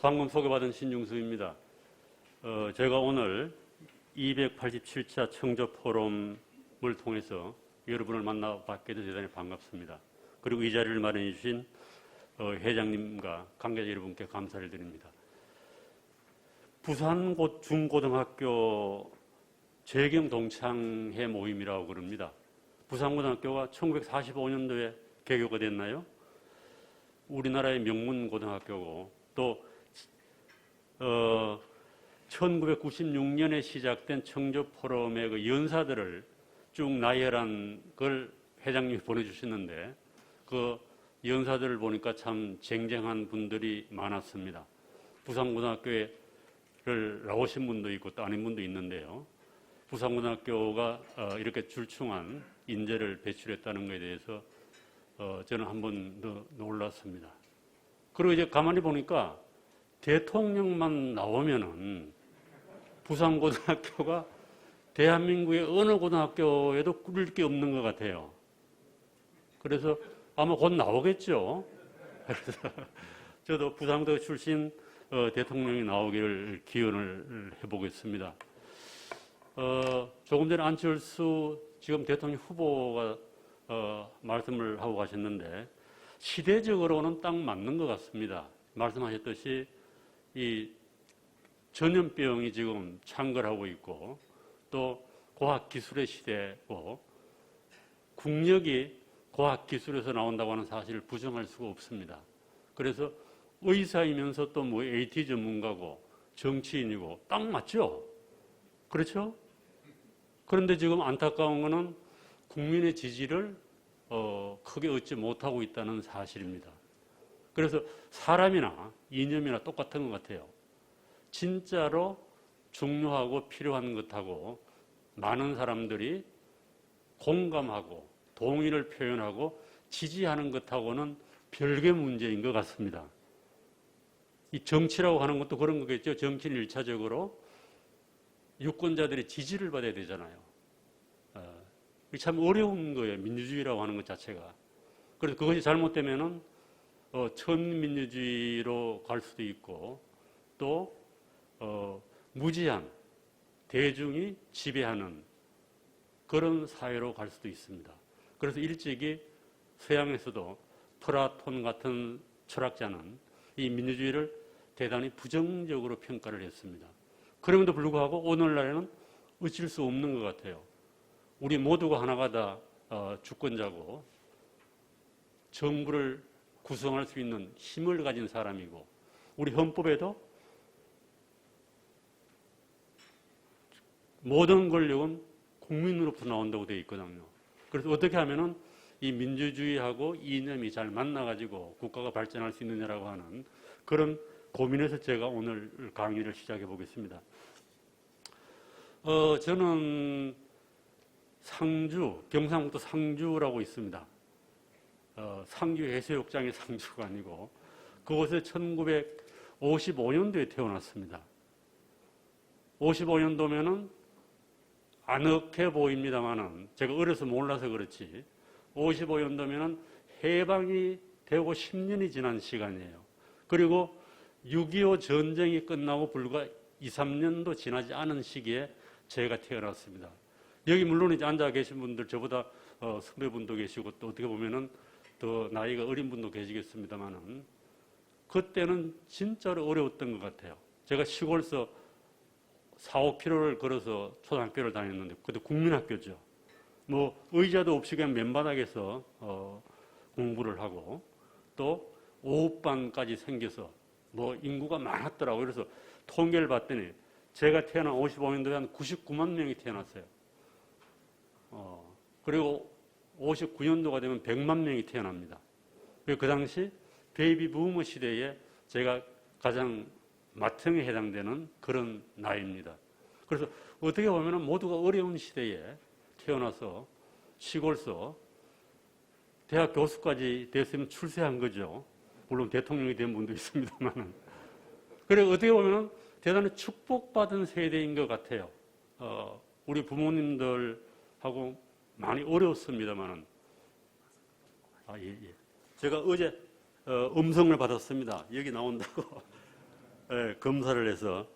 방금 소개받은 신중수입니다. 제가 오늘 287차 청조포럼을 통해서 여러분을 만나뵙게 돼서 대단히 반갑습니다. 그리고 이 자리를 마련해 주신 회장님과 관계자 여러분께 감사를 드립니다. 부산 중고등학교 재경 동창회 모임이라고 그럽니다. 부산고등학교가 1945년도에 개교가 됐나요? 우리나라의 명문 고등학교고 또 1996년에 시작된 청조포럼의 그 연사들을 쭉 나열한 걸 회장님이 보내주셨는데 그 연사들을 보니까 참 쟁쟁한 분들이 많았습니다. 부산고등학교를 나오신 분도 있고 또 아닌 분도 있는데요. 부산고등학교가 이렇게 출중한 인재를 배출했다는 것에 대해서 저는 한번 더 놀랐습니다. 그리고 이제 가만히 보니까 대통령만 나오면은 부산고등학교가 대한민국의 어느 고등학교에도 꿀릴 게 없는 것 같아요. 그래서 아마 곧 나오겠죠. 그래서 저도 부산고등학교 출신 대통령이 나오기를 기원을 해보겠습니다. 조금 전에 안철수 지금 대통령 후보가 말씀을 하고 가셨는데 시대적으로는 딱 맞는 것 같습니다. 말씀하셨듯이 이 전염병이 지금 창궐하고 있고 또 과학기술의 시대고 국력이 과학기술에서 나온다고 하는 사실을 부정할 수가 없습니다. 그래서 의사이면서 또 뭐 AT 전문가고 정치인이고 딱 맞죠? 그렇죠? 그런데 지금 안타까운 거는 국민의 지지를 크게 얻지 못하고 있다는 사실입니다. 그래서 사람이나 이념이나 똑같은 것 같아요. 진짜로 중요하고 필요한 것하고 많은 사람들이 공감하고 동의를 표현하고 지지하는 것하고는 별개 문제인 것 같습니다. 이 정치라고 하는 것도 그런 거겠죠. 정치는 1차적으로 유권자들의 지지를 받아야 되잖아요. 참 어려운 거예요. 민주주의라고 하는 것 자체가. 그래서 그것이 잘못되면은 천민주주의로 갈 수도 있고 또 무지한 대중이 지배하는 그런 사회로 갈 수도 있습니다. 그래서 일찍이 서양에서도 플라톤 같은 철학자는 이 민주주의를 대단히 부정적으로 평가를 했습니다. 그럼에도 불구하고 오늘날에는 어쩔 수 없는 것 같아요. 우리 모두가 하나가 다 주권자고 정부를 구성할 수 있는 힘을 가진 사람이고 우리 헌법에도 모든 권력은 국민으로부터 나온다고 되어 있거든요. 그래서 어떻게 하면은 이 민주주의하고 이념이 잘 만나가지고 국가가 발전할 수 있느냐라고 하는 그런 고민에서 제가 오늘 강의를 시작해 보겠습니다. 저는 상주, 경상북도 상주라고 있습니다. 상주 해수욕장의 상주가 아니고 그곳에 1955년도에 태어났습니다. 55년도면은 아늑해 보입니다만은 제가 어려서 몰라서 그렇지 55년도면은 해방이 되고 10년이 지난 시간이에요. 그리고 6.25 전쟁이 끝나고 불과 2, 3년도 지나지 않은 시기에 제가 태어났습니다. 여기 물론 이제 앉아 계신 분들 저보다 선배분도 계시고 또 어떻게 보면은 더 나이가 어린 분도 계시겠습니다만은 그때는 진짜로 어려웠던 것 같아요. 제가 시골서 4, 5km를 걸어서 초등학교를 다녔는데 그때 국민학교죠. 뭐 의자도 없이 그냥 맨바닥에서 공부를 하고 또 오후반까지 생겨서 뭐 인구가 많았더라고요. 그래서 통계를 봤더니 제가 태어난 55년도에 한 99만 명이 태어났어요. 그리고 59년도가 되면 100만 명이 태어납니다. 그 당시 베이비 부머 시대에 제가 가장 맏형에 해당되는 그런 나이입니다. 그래서 어떻게 보면 모두가 어려운 시대에 태어나서 시골서 대학 교수까지 됐으면 출세한 거죠. 물론 대통령이 된 분도 있습니다만. 그래 어떻게 보면 대단히 축복받은 세대인 것 같아요. 우리 부모님들하고 많이 어려웠습니다만은. 예. 제가 어제 음성을 받았습니다. 여기 나온다고. 검사를 해서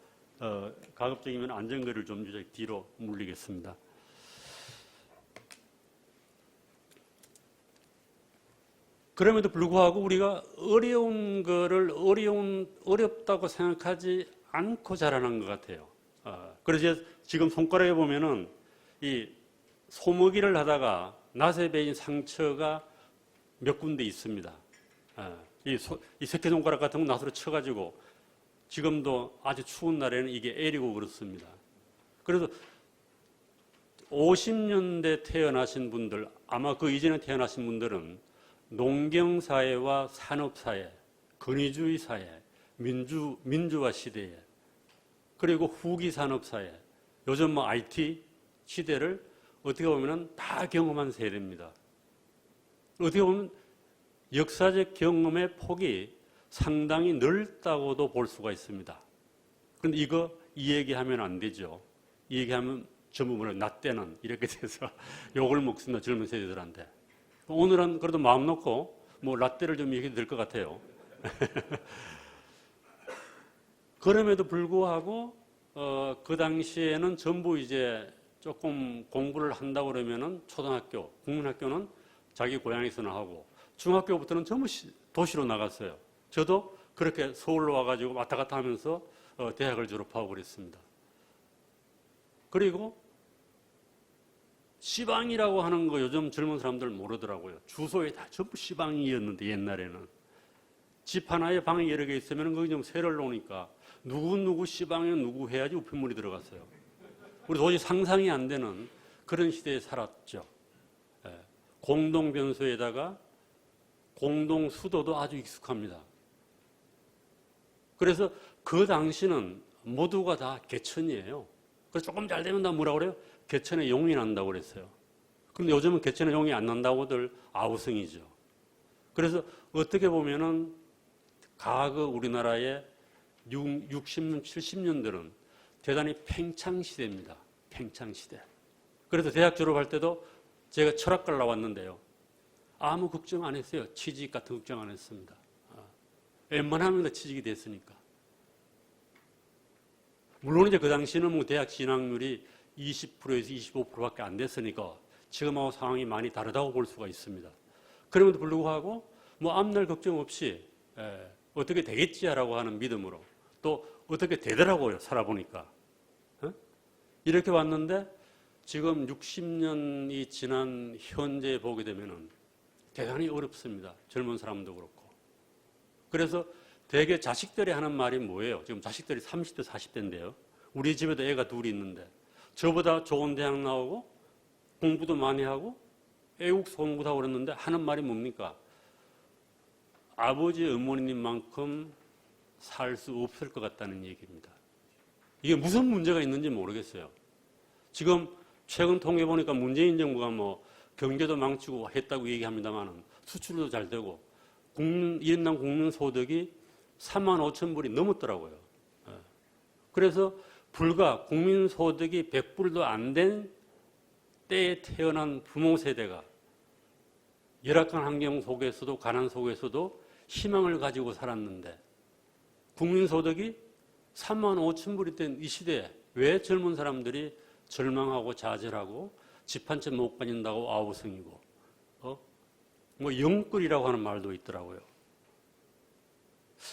가급적이면 안전거리를 좀 뒤로 물리겠습니다. 그럼에도 불구하고 우리가 어려운 거를 어렵다고 생각하지 않고 자라난 것 같아요. 그래서 지금 손가락에 보면은 이 소먹이를 하다가 낫에 베인 상처가 몇 군데 있습니다. 이 새끼손가락 같은 거 낫으로 쳐가지고 지금도 아주 추운 날에는 이게 애리고 그렇습니다. 그래서 50년대 태어나신 분들, 아마 그 이전에 태어나신 분들은 농경사회와 산업사회, 권위주의 사회, 민주화 시대에, 그리고 후기 산업사회, 요즘 뭐 IT 시대를 어떻게 보면 다 경험한 세대입니다. 어떻게 보면 역사적 경험의 폭이 상당히 넓다고도 볼 수가 있습니다. 그런데 이 얘기하면 안 되죠. 이 얘기하면 전부 뭐라 나 때는 이렇게 돼서 욕을 먹습니다. 젊은 세대들한테. 오늘은 그래도 마음 놓고 뭐 라떼를 좀 얘기해도 될 것 같아요. 그럼에도 불구하고 그 당시에는 전부 이제 조금 공부를 한다고 그러면은 초등학교, 국민학교는 자기 고향에서나 하고 중학교부터는 전부 도시로 나갔어요. 저도 그렇게 서울로 와가지고 왔다 갔다 하면서 대학을 졸업하고 그랬습니다. 그리고 시방이라고 하는 거 요즘 젊은 사람들 모르더라고요. 주소에 다 전부 시방이었는데 옛날에는. 집 하나에 방이 여러 개 있으면 거기 좀 세를 놓으니까 누구 시방에 누구 해야지 우편물이 들어갔어요. 우리 도저히 상상이 안 되는 그런 시대에 살았죠. 공동 변소에다가 공동 수도도 아주 익숙합니다. 그래서 그 당시는 모두가 다 개천이에요. 그래서 조금 잘 되면 다 뭐라고 그래요? 개천에 용이 난다고 그랬어요. 그런데 요즘은 개천에 용이 안 난다고들 아우성이죠. 그래서 어떻게 보면은 과거 우리나라의 60년, 70년들은 대단히 팽창시대입니다. 팽창시대. 그래서 대학 졸업할 때도 제가 철학과를 나왔는데요. 아무 걱정 안 했어요. 취직 같은 걱정 안 했습니다. 웬만하면 다 취직이 됐으니까. 물론 이제 그 당시에는 뭐 대학 진학률이 20%에서 25%밖에 안 됐으니까 지금하고 상황이 많이 다르다고 볼 수가 있습니다. 그럼에도 불구하고 뭐 앞날 걱정 없이 어떻게 되겠지라고 하는 믿음으로 또 어떻게 되더라고요. 살아보니까. 이렇게 왔는데 지금 60년이 지난 현재 보게 되면은 대단히 어렵습니다. 젊은 사람도 그렇고. 그래서 대개 자식들이 하는 말이 뭐예요? 지금 자식들이 30대, 40대인데요. 우리 집에도 애가 둘이 있는데 저보다 좋은 대학 나오고 공부도 많이 하고 애국서 공부도 하고 그랬는데 하는 말이 뭡니까? 아버지, 어머니님만큼 살 수 없을 것 같다는 얘기입니다. 이게 무슨 문제가 있는지 모르겠어요. 지금 최근 통계 보니까 문재인 정부가 뭐 경제도 망치고 했다고 얘기합니다만 수출도 잘 되고 1인당 국민소득이 3만 5천 불이 넘었더라고요. 그래서 불과 국민소득이 100불도 안 된 때에 태어난 부모 세대가 열악한 환경 속에서도 가난 속에서도 희망을 가지고 살았는데 국민소득이 3만 5천 불이 된 이 시대에 왜 젊은 사람들이 절망하고 좌절하고 집 한 채 못 가진다고 아우성이고 뭐 영끌이라고 하는 말도 있더라고요.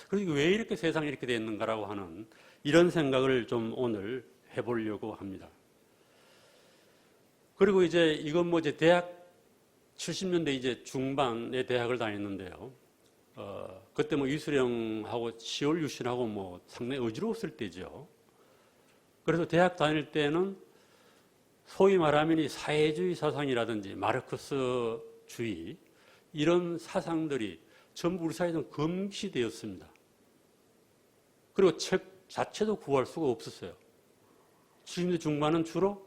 그리고 왜 이렇게 세상이 이렇게 됐는가라고 하는 이런 생각을 좀 오늘 해보려고 합니다. 그리고 이제 이건 뭐 이제 대학 70년대 이제 중반에 대학을 다녔는데요. 그때 뭐 이수령하고 시월 유신하고 뭐 상당히 어지러웠을 때죠. 그래서 대학 다닐 때는 소위 말하면 이 사회주의 사상이라든지 마르크스주의 이런 사상들이 전부 우리 사회에 좀 금기되었습니다. 그리고 책 자체도 구할 수가 없었어요. 70년대 중반은 주로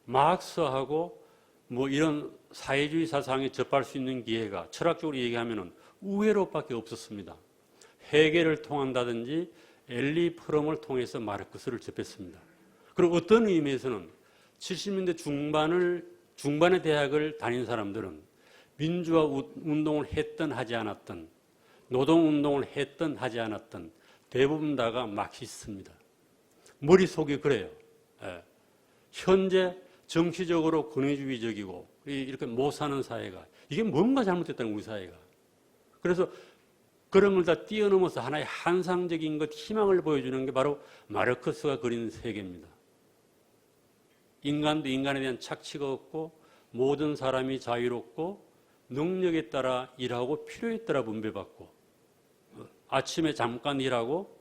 마르크스하고 뭐 이런 사회주의 사상에 접할 수 있는 기회가 철학적으로 얘기하면은 우회로밖에 없었습니다. 헤겔을 통한다든지 엘리 프롬을 통해서 마르크스를 접했습니다. 그리고 어떤 의미에서는 70년대 중반의 대학을 다닌 사람들은 민주화 운동을 했든 하지 않았든 노동운동을 했든 하지 않았든 대부분 다가 마키스트입니다. 머릿속이 그래요. 예. 현재 정치적으로 권위주의적이고 이렇게 못 사는 사회가 이게 뭔가 잘못됐다는 우리 사회가. 그래서 그런 걸 다 뛰어넘어서 하나의 환상적인 것, 희망을 보여주는 게 바로 마르크스가 그린 세계입니다. 인간도 인간에 대한 착취가 없고 모든 사람이 자유롭고 능력에 따라 일하고 필요에 따라 분배받고 아침에 잠깐 일하고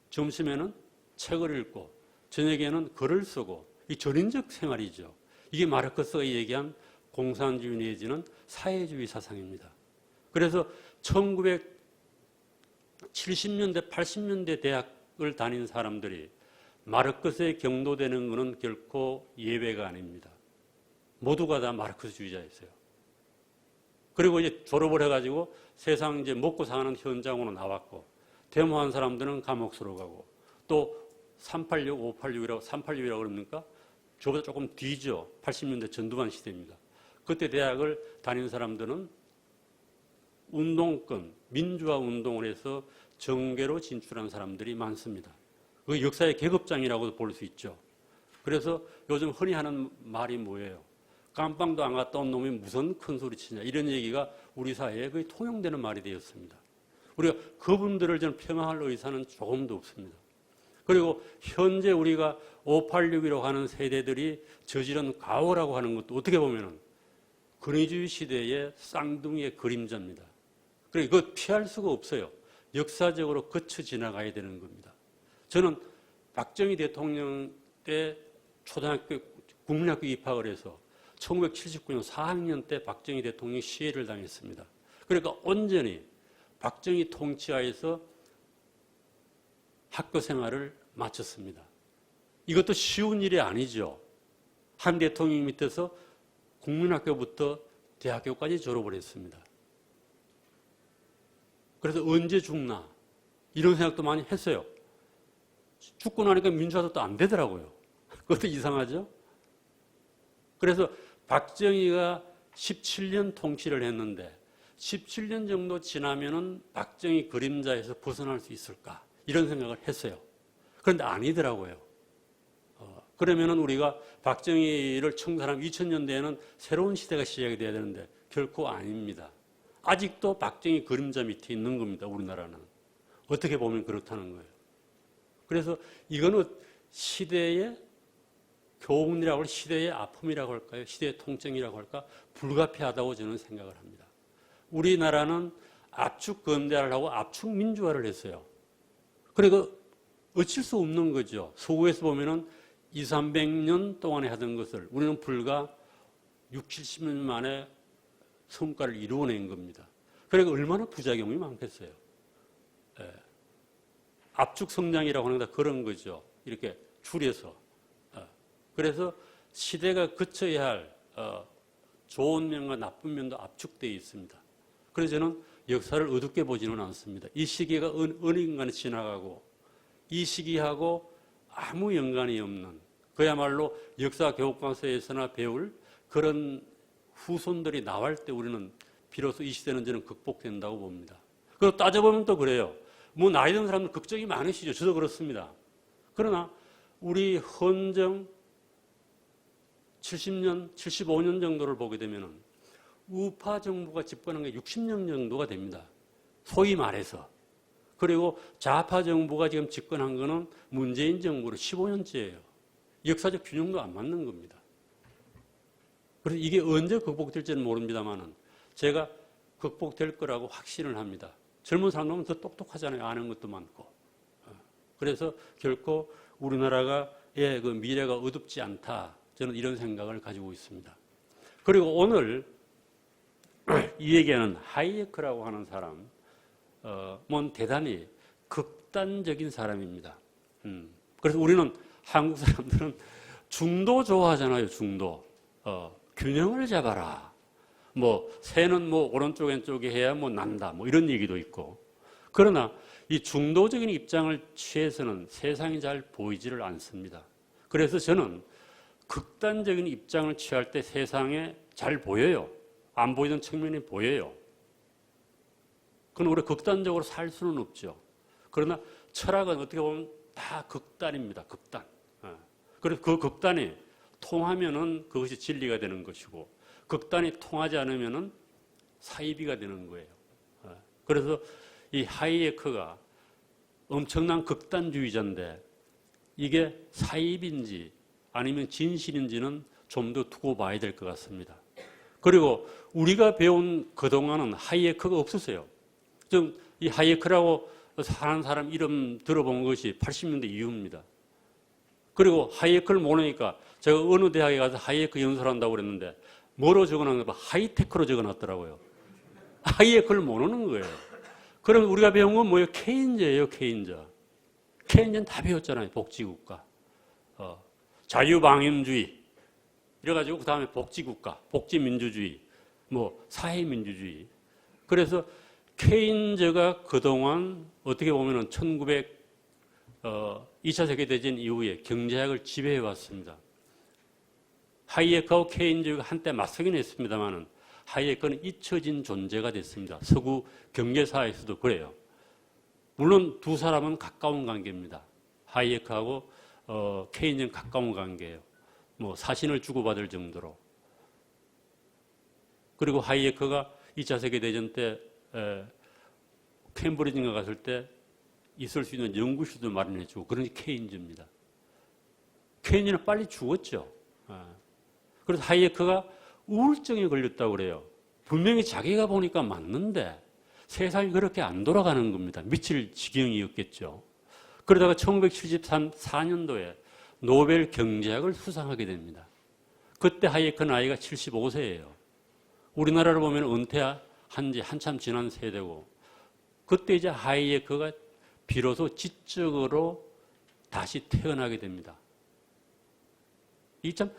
점심에는 책을 읽고 저녁에는 글을 쓰고 이 전인적 생활이죠. 이게 마르크스가 얘기한 공산주의 내지는 사회주의 사상입니다. 그래서 1970년대, 80년대 대학을 다닌 사람들이 마르크스에 경도되는 것은 결코 예외가 아닙니다. 모두가 다 마르크스주의자였어요. 그리고 이제 졸업을 해가지고 세상 이제 먹고 사는 현장으로 나왔고, 데모한 사람들은 감옥으로 가고, 또 386, 586이라고, 386이라고 그럽니까? 저보다 조금 뒤죠. 80년대 전두환 시대입니다. 그때 대학을 다닌 사람들은 운동권, 민주화 운동을 해서 정계로 진출한 사람들이 많습니다. 그 역사의 계급장이라고도 볼 수 있죠. 그래서 요즘 흔히 하는 말이 뭐예요? 깜빵도 안 갔다 온 놈이 무슨 큰 소리 치냐. 이런 얘기가 우리 사회에 거의 통용되는 말이 되었습니다. 우리가 그분들을 저는 폄하할 의사는 조금도 없습니다. 그리고 현재 우리가 586이라고 하는 세대들이 저지른 가오라고 하는 것도 어떻게 보면 권위주의 시대의 쌍둥이의 그림자입니다. 그리고 그거 피할 수가 없어요. 역사적으로 거쳐 지나가야 되는 겁니다. 저는 박정희 대통령 때 초등학교, 국민학교 입학을 해서 1979년 4학년 때 박정희 대통령이 시해를 당했습니다. 그러니까 온전히 박정희 통치하에서 학교 생활을 마쳤습니다. 이것도 쉬운 일이 아니죠. 한 대통령 밑에서 국민학교부터 대학교까지 졸업을 했습니다. 그래서 언제 죽나 이런 생각도 많이 했어요. 죽고 나니까 민주화도 또 안 되더라고요. 그것도 이상하죠. 그래서 박정희가 17년 통치를 했는데 17년 정도 지나면은 박정희 그림자에서 벗어날 수 있을까 이런 생각을 했어요. 그런데 아니더라고요. 그러면은 우리가 박정희를 청산한 2000년대에는 새로운 시대가 시작이 돼야 되는데 결코 아닙니다. 아직도 박정희 그림자 밑에 있는 겁니다. 우리나라는. 어떻게 보면 그렇다는 거예요. 그래서 이거는 시대의 교훈이라고 할 시대의 아픔이라고 할까요? 시대의 통증이라고 할까? 불가피하다고 저는 생각을 합니다. 우리나라는 압축 근대화를 하고 압축 민주화를 했어요. 그러니까 어쩔 수 없는 거죠. 서구에서 보면은 200~300년 동안에 하던 것을 우리는 불과 60~70년 만에 성과를 이루어낸 겁니다. 그러니까 얼마나 부작용이 많겠어요. 예. 압축 성장이라고 하는 게 그런 거죠. 이렇게 줄여서. 그래서 시대가 거쳐야 할 좋은 면과 나쁜 면도 압축되어 있습니다. 그래서 저는 역사를 어둡게 보지는 않습니다. 이 시기가 어느 인간에 지나가고 이 시기하고 아무 연관이 없는 그야말로 역사 교과서에서나 배울 그런 후손들이 나올 때 우리는 비로소 이 시대는 저는 극복된다고 봅니다. 그리고 따져보면 또 그래요. 뭐 나이 든 사람들 걱정이 많으시죠. 저도 그렇습니다. 그러나 우리 헌정 70년, 75년 정도를 보게 되면은 우파 정부가 집권한 게 60년 정도가 됩니다. 소위 말해서. 그리고 좌파 정부가 지금 집권한 거는 문재인 정부로 15년째예요. 역사적 균형도 안 맞는 겁니다. 그래서 이게 언제 극복될지는 모릅니다만은 제가 극복될 거라고 확신을 합니다. 젊은 사람들은 더 똑똑하잖아요. 아는 것도 많고. 그래서 결코 우리나라의 그 미래가 어둡지 않다. 저는 이런 생각을 가지고 있습니다. 그리고 오늘 이 얘기하는 하이에크라고 하는 사람, 대단히 극단적인 사람입니다. 그래서 우리는 한국 사람들은 중도 좋아하잖아요. 중도. 균형을 잡아라. 새는 오른쪽 왼쪽에 해야 난다. 이런 얘기도 있고. 그러나 이 중도적인 입장을 취해서는 세상이 잘 보이지를 않습니다. 그래서 저는 극단적인 입장을 취할 때 세상에 잘 보여요. 안 보이던 측면이 보여요. 그건 우리 극단적으로 살 수는 없죠. 그러나 철학은 어떻게 보면 다 극단입니다. 극단. 그래서 그 극단이 통하면은 그것이 진리가 되는 것이고 극단이 통하지 않으면은 사이비가 되는 거예요. 그래서 이 하이에크가 엄청난 극단주의자인데 이게 사입인지 아니면 진실인지는 좀 더 두고 봐야 될 것 같습니다. 그리고 우리가 배운 그동안은 하이에크가 없었어요. 좀 이 하이에크라고 사는 사람 이름 들어본 것이 80년대 이후입니다. 그리고 하이에크를 모르니까 제가 어느 대학에 가서 하이에크 연수를 한다고 그랬는데 뭐로 적어놨는가 하이테크로 적어놨더라고요. 하이에크를 모르는 거예요. 그럼 우리가 배운 건 뭐예요? 케인즈예요, 케인즈. 케인즈는 다 배웠잖아요. 복지국가, 자유방임주의. 이래가지고 그 다음에 복지국가, 복지민주주의, 뭐 사회민주주의. 그래서 케인즈가 그동안 어떻게 보면은 2차 세계대전 이후에 경제학을 지배해 왔습니다. 하이에크하고 케인즈가 한때 맞서긴 했습니다만은 하이에크는 잊혀진 존재가 됐습니다. 서구 경제사에서도 그래요. 물론 두 사람은 가까운 관계입니다. 하이에크하고 케인즈는 가까운 관계예요. 뭐 사신을 주고받을 정도로. 그리고 하이에크가 2차 세계대전 때 캠브리지인가 갔을 때 있을 수 있는 연구실도 마련해주고 그런 게 케인즈입니다. 케인즈는 빨리 죽었죠. 그래서 하이에크가 우울증에 걸렸다고 그래요. 분명히 자기가 보니까 맞는데 세상이 그렇게 안 돌아가는 겁니다. 미칠 지경이었겠죠. 그러다가 1974년도에 노벨 경제학을 수상하게 됩니다. 그때 하이에크 나이가 75세예요. 우리나라로 보면 은퇴한 지 한참 지난 세대고 그때 이제 하이에크가 비로소 지적으로 다시 태어나게 됩니다. 이 참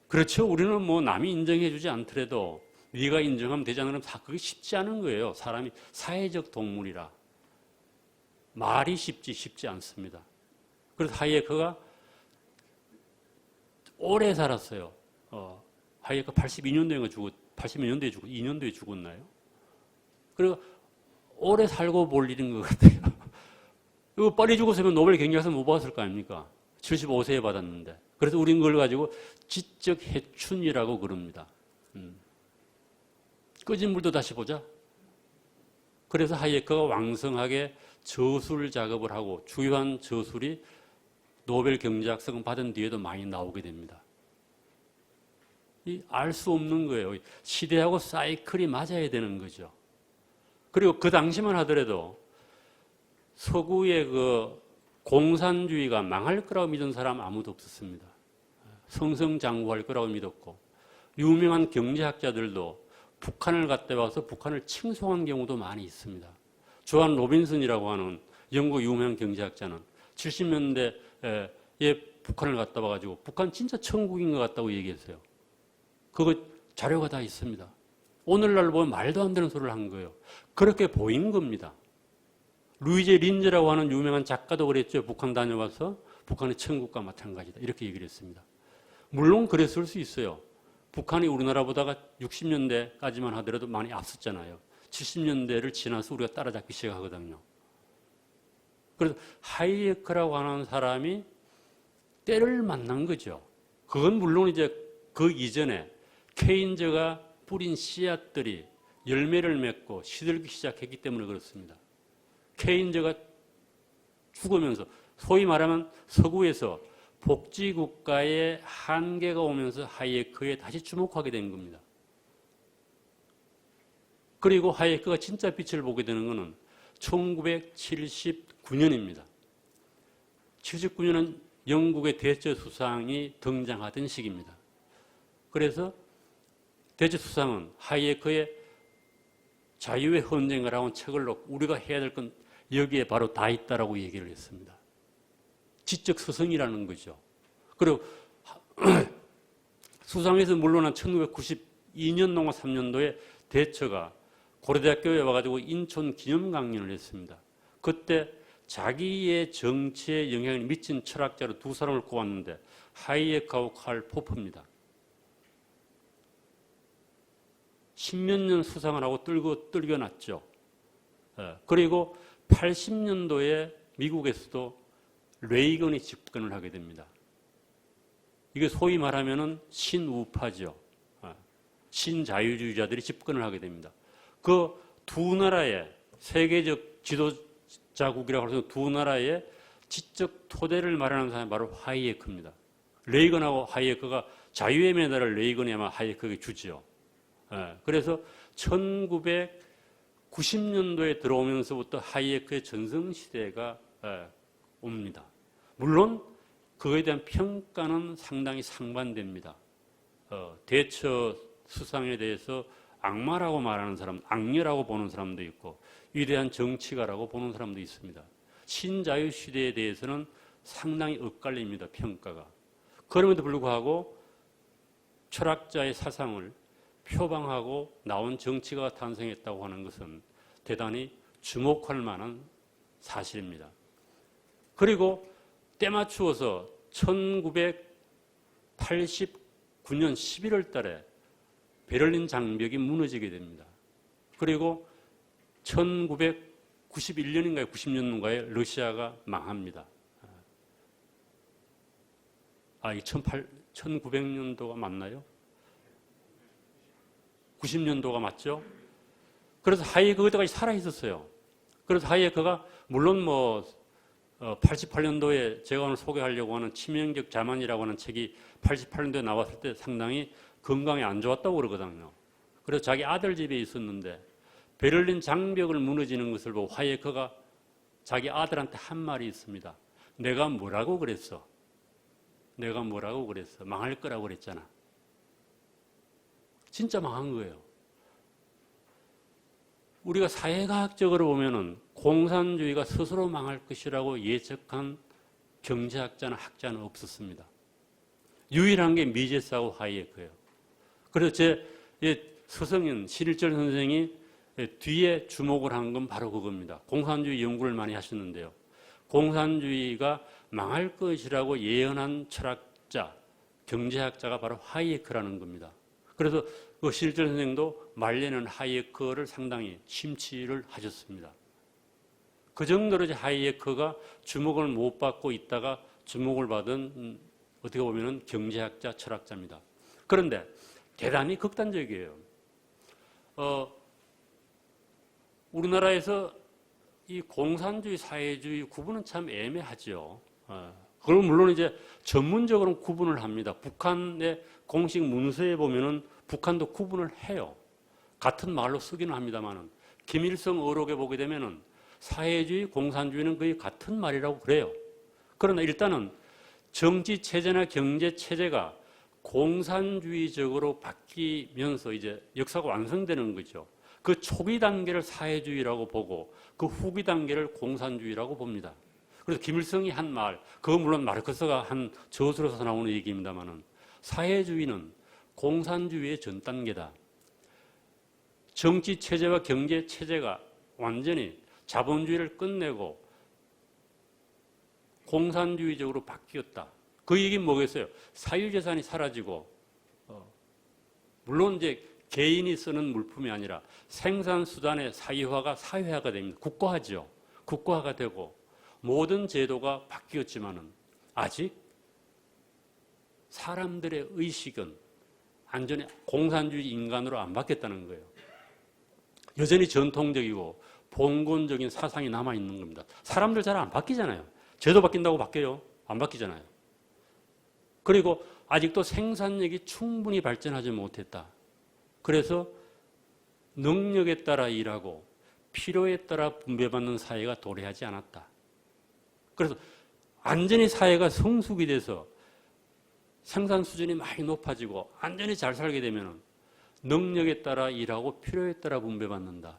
그렇죠. 우리는 뭐 남이 인정해주지 않더라도 네가 인정하면 되지 않으면 그게 쉽지 않은 거예요. 사람이 사회적 동물이라 말이 쉽지 않습니다. 그래서 하이에크가 오래 살았어요. 하이에크 82년도에 죽고 2년도에 죽었나요? 그리고 오래 살고 볼 일인 것 같아요. 이거 빨리 죽었으면 노벨 경제학상 못 받았을 거 아닙니까? 75세에 받았는데. 그래서 우린 그걸 가지고 지적 해춘이라고 그럽니다. 꺼진 물도 다시 보자. 그래서 하이에크가 왕성하게 저술 작업을 하고 주요한 저술이 노벨 경제학상 받은 뒤에도 많이 나오게 됩니다. 알 수 없는 거예요. 시대하고 사이클이 맞아야 되는 거죠. 그리고 그 당시만 하더라도 서구의 그 공산주의가 망할 거라고 믿은 사람 아무도 없었습니다. 성성장구할 거라고 믿었고 유명한 경제학자들도 북한을 갔다 와서 북한을 칭송한 경우도 많이 있습니다. 조한 로빈슨이라고 하는 영국 유명한 경제학자는 70년대에 북한을 갔다 와가지고 북한 진짜 천국인 것 같다고 얘기했어요. 그거 자료가 다 있습니다. 오늘날 보면 말도 안 되는 소리를 한 거예요. 그렇게 보인 겁니다. 루이제 린즈라고 하는 유명한 작가도 그랬죠. 북한 다녀와서 북한의 천국과 마찬가지다. 이렇게 얘기를 했습니다. 물론 그랬을 수 있어요. 북한이 우리나라보다가 60년대까지만 하더라도 많이 앞섰잖아요. 70년대를 지나서 우리가 따라잡기 시작하거든요. 그래서 하이에크라고 하는 사람이 때를 만난 거죠. 그건 물론 이제 그 이전에 케인즈가 뿌린 씨앗들이 열매를 맺고 시들기 시작했기 때문에 그렇습니다. 케인즈가 죽으면서 소위 말하면 서구에서 복지국가의 한계가 오면서 하이에크에 다시 주목하게 된 겁니다. 그리고 하이에크가 진짜 빛을 보게 되는 것은 1979년입니다. 79년은 영국의 대처 수상이 등장하던 시기입니다. 그래서 대처 수상은 하이에크의 자유의 헌정이라는 책을 놓고 우리가 해야 될 건 여기에 바로 다 있다라고 얘기를 했습니다. 지적 서성이라는 거죠. 그리고 수상에서 물러난 1992년도나 3년도에 대처가 고려대학교에 와가지고 인천 기념 강연을 했습니다. 그때 자기의 정치에 영향을 미친 철학자로 두 사람을 꼽았는데 하이에크하고 칼 포퍼입니다. 10몇 년 수상을 하고 떨겨놨죠. 그리고 80년도에 미국에서도 레이건이 집권을 하게 됩니다. 이게 소위 말하면은 신우파죠. 신자유주의자들이 집권을 하게 됩니다. 그 두 나라의 세계적 지도자국이라고 해서 두 나라의 지적 토대를 마련한 사람이 바로 하이에크입니다. 레이건하고 하이에크가 자유의 메달을 레이건이 아마 하이에크에게 주죠. 그래서 1990년도에 들어오면서부터 하이에크의 전성시대가 옵니다. 물론 그거에 대한 평가는 상당히 상반됩니다. 대처 수상에 대해서 악마라고 말하는 사람, 악녀라고 보는 사람도 있고 위대한 정치가라고 보는 사람도 있습니다. 신자유 시대에 대해서는 상당히 엇갈립니다. 평가가. 그럼에도 불구하고 철학자의 사상을 표방하고 나온 정치가가 탄생했다고 하는 것은 대단히 주목할 만한 사실입니다. 그리고 때맞추어서 1989년 11월 달에 베를린 장벽이 무너지게 됩니다. 그리고 1991년인가요? 90년인가에 러시아가 망합니다. 이 1900년도가 맞나요? 90년도가 맞죠? 그래서 하이에크 그때까지 살아 있었어요. 그래서 하이에크가 물론 88년도에 제가 오늘 소개하려고 하는 치명적 자만이라고 하는 책이 88년도에 나왔을 때 상당히 건강에 안 좋았다고 그러거든요. 그래서 자기 아들 집에 있었는데 베를린 장벽을 무너지는 것을 보고 하이에크가 자기 아들한테 한 말이 있습니다. 내가 뭐라고 그랬어? 내가 뭐라고 그랬어? 망할 거라고 그랬잖아. 진짜 망한 거예요. 우리가 사회과학적으로 보면은 공산주의가 스스로 망할 것이라고 예측한 경제학자나 학자는 없었습니다. 유일한 게 미제스하고 하이에크예요. 그래서 제 서성인 신일절 선생이 뒤에 주목을 한 건 바로 그겁니다. 공산주의 연구를 많이 하셨는데요. 공산주의가 망할 것이라고 예언한 철학자, 경제학자가 바로 하이에크라는 겁니다. 그래서 그 신일절 선생도 말년은 하이에크를 상당히 심취를 하셨습니다. 그 정도로 이제 하이에크가 주목을 못 받고 있다가 주목을 받은 어떻게 보면은 경제학자, 철학자입니다. 그런데 대단히 극단적이에요. 우리나라에서 이 공산주의, 사회주의 구분은 참 애매하죠. 그럼 물론 이제 전문적으로는 구분을 합니다. 북한의 공식 문서에 보면은 북한도 구분을 해요. 같은 말로 쓰기는 합니다만은 김일성 어록에 보게 되면은 사회주의, 공산주의는 거의 같은 말이라고 그래요. 그러나 일단은 정치 체제나 경제 체제가 공산주의적으로 바뀌면서 이제 역사가 완성되는 거죠. 그 초기 단계를 사회주의라고 보고 그 후기 단계를 공산주의라고 봅니다. 그래서 김일성이 한 말, 그거 물론 마르크스가 한 저술에서 나오는 얘기입니다만은 사회주의는 공산주의의 전 단계다. 정치 체제와 경제 체제가 완전히 자본주의를 끝내고 공산주의적으로 바뀌었다. 그 얘기는 뭐겠어요? 사유재산이 사라지고, 물론 이제 개인이 쓰는 물품이 아니라 생산수단의 사유화가 사회화가 됩니다. 국가화죠. 국가화가 되고 모든 제도가 바뀌었지만은 아직 사람들의 의식은 완전히 공산주의 인간으로 안 바뀌었다는 거예요. 여전히 전통적이고 봉건적인 사상이 남아있는 겁니다. 사람들 잘 안 바뀌잖아요. 제도 바뀐다고 바뀌어요? 안 바뀌잖아요. 그리고 아직도 생산력이 충분히 발전하지 못했다. 그래서 능력에 따라 일하고 필요에 따라 분배받는 사회가 도래하지 않았다. 그래서 완전히 사회가 성숙이 돼서 생산 수준이 많이 높아지고 완전히 잘 살게 되면 능력에 따라 일하고 필요에 따라 분배받는다.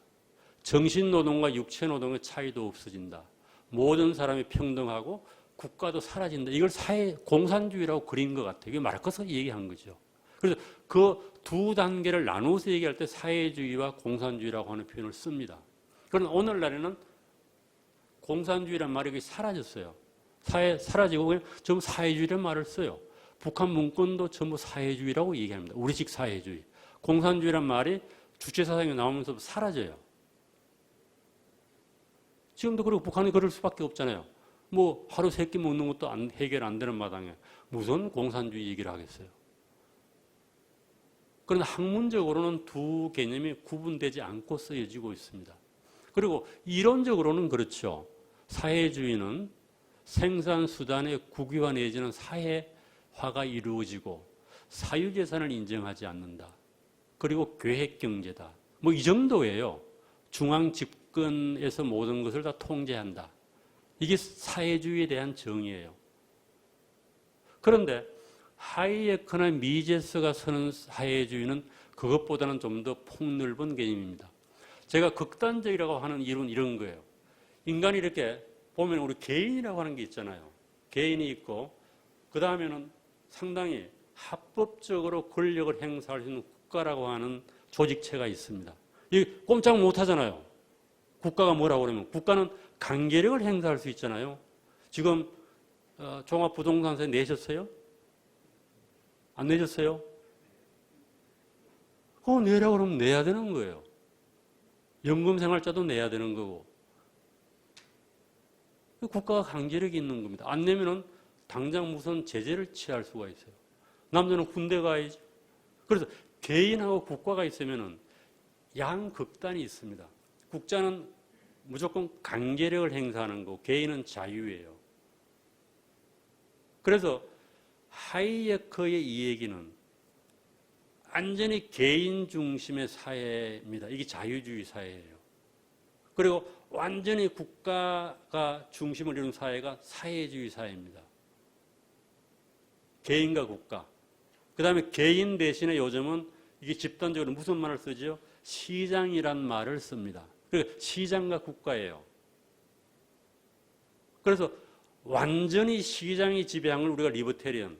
정신노동과 육체노동의 차이도 없어진다. 모든 사람이 평등하고 국가도 사라진다. 이걸 사회 공산주의라고 그린 것 같아요. 이게 마르크스가 얘기한 거죠. 그래서 그 두 단계를 나누어서 얘기할 때 사회주의와 공산주의라고 하는 표현을 씁니다. 그러나 오늘날에는 공산주의란 말이 사라졌어요. 사라지고 그냥 전부 사회주의라는 말을 써요. 북한 문건도 전부 사회주의라고 얘기합니다. 우리식 사회주의. 공산주의란 말이 주체사상에 나오면서 사라져요. 지금도 그리고 북한이 그럴 수밖에 없잖아요. 뭐 하루 3끼 먹는 것도 해결 안 되는 마당에 무슨 공산주의 얘기를 하겠어요. 그런데 학문적으로는 두 개념이 구분되지 않고 쓰여지고 있습니다. 그리고 이론적으로는 그렇죠. 사회주의는 생산수단의 국유화 내지는 사회화가 이루어지고 사유재산을 인정하지 않는다. 그리고 계획경제다. 뭐 이 정도예요. 중앙집권에서 모든 것을 다 통제한다. 이게 사회주의에 대한 정의예요. 그런데 하이에크나 미제스가 쓰는 사회주의는 그것보다는 좀 더 폭넓은 개념입니다. 제가 극단적이라고 하는 이론은 이런 거예요. 인간이 이렇게 보면 우리 개인이라고 하는 게 있잖아요. 개인이 있고 그 다음에는 상당히 합법적으로 권력을 행사할 수 있는 국가라고 하는 조직체가 있습니다. 이 꼼짝 못 하잖아요. 국가가 뭐라고 그러면 국가는 강제력을 행사할 수 있잖아요. 지금 종합부동산세 내셨어요? 안 내셨어요? 그거 내라고 그러면 내야 되는 거예요. 연금생활자도 내야 되는 거고. 국가가 강제력이 있는 겁니다. 안 내면은 당장 무슨 제재를 취할 수가 있어요. 남자는 군대 가야지. 그래서 개인하고 국가가 있으면은 양극단이 있습니다. 국가는 무조건 강제력을 행사하는 거고 개인은 자유예요. 그래서 하이에크의 이 얘기는 완전히 개인 중심의 사회입니다. 이게 자유주의 사회예요. 그리고 완전히 국가가 중심을 이룬 사회가 사회주의 사회입니다. 개인과 국가. 그 다음에 개인 대신에 요즘은 이게 집단적으로 무슨 말을 쓰죠? 시장이란 말을 씁니다. 그러니까 시장과 국가예요. 그래서 완전히 시장이 지배한 걸 우리가 리버테리언,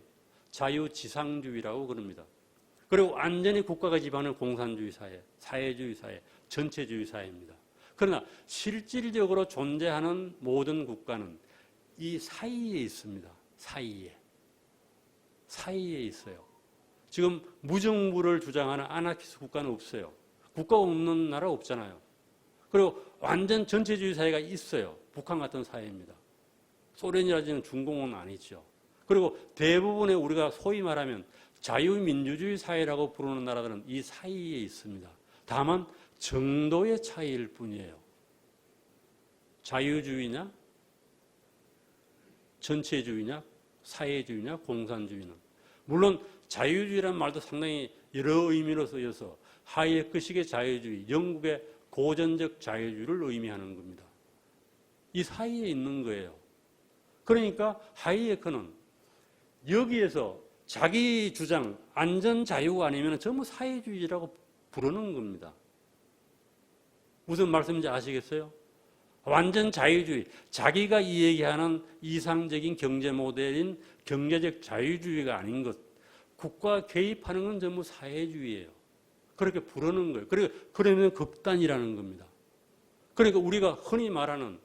자유지상주의라고 그럽니다. 그리고 완전히 국가가 지배하는 공산주의 사회, 사회주의 사회, 전체주의 사회입니다. 그러나 실질적으로 존재하는 모든 국가는 이 사이에 있습니다. 사이에 있어요. 지금 무정부를 주장하는 아나키스트 국가는 없어요. 국가가 없는 나라 없잖아요. 그리고 완전 전체주의 사회가 있어요. 북한 같은 사회입니다. 소련이라든지 중공은 아니죠. 그리고 대부분의 우리가 소위 말하면 자유민주주의 사회라고 부르는 나라들은 이 사이에 있습니다. 다만 정도의 차이일 뿐이에요. 자유주의냐, 전체주의냐, 사회주의냐, 공산주의는. 물론 자유주의라는 말도 상당히 여러 의미로 쓰여서 하이에크식의 자유주의, 영국의 고전적 자유주의를 의미하는 겁니다. 이 사이에 있는 거예요. 그러니까 하이에크는 여기에서 자기 주장, 안전자유가 아니면 전부 사회주의라고 부르는 겁니다. 무슨 말씀인지 아시겠어요? 완전 자유주의, 자기가 이 얘기하는 이상적인 경제 모델인 경제적 자유주의가 아닌 것, 국가 개입하는 건 전부 사회주의예요. 그렇게 부르는 거예요. 그러면 극단이라는 겁니다. 그러니까 우리가 흔히 말하는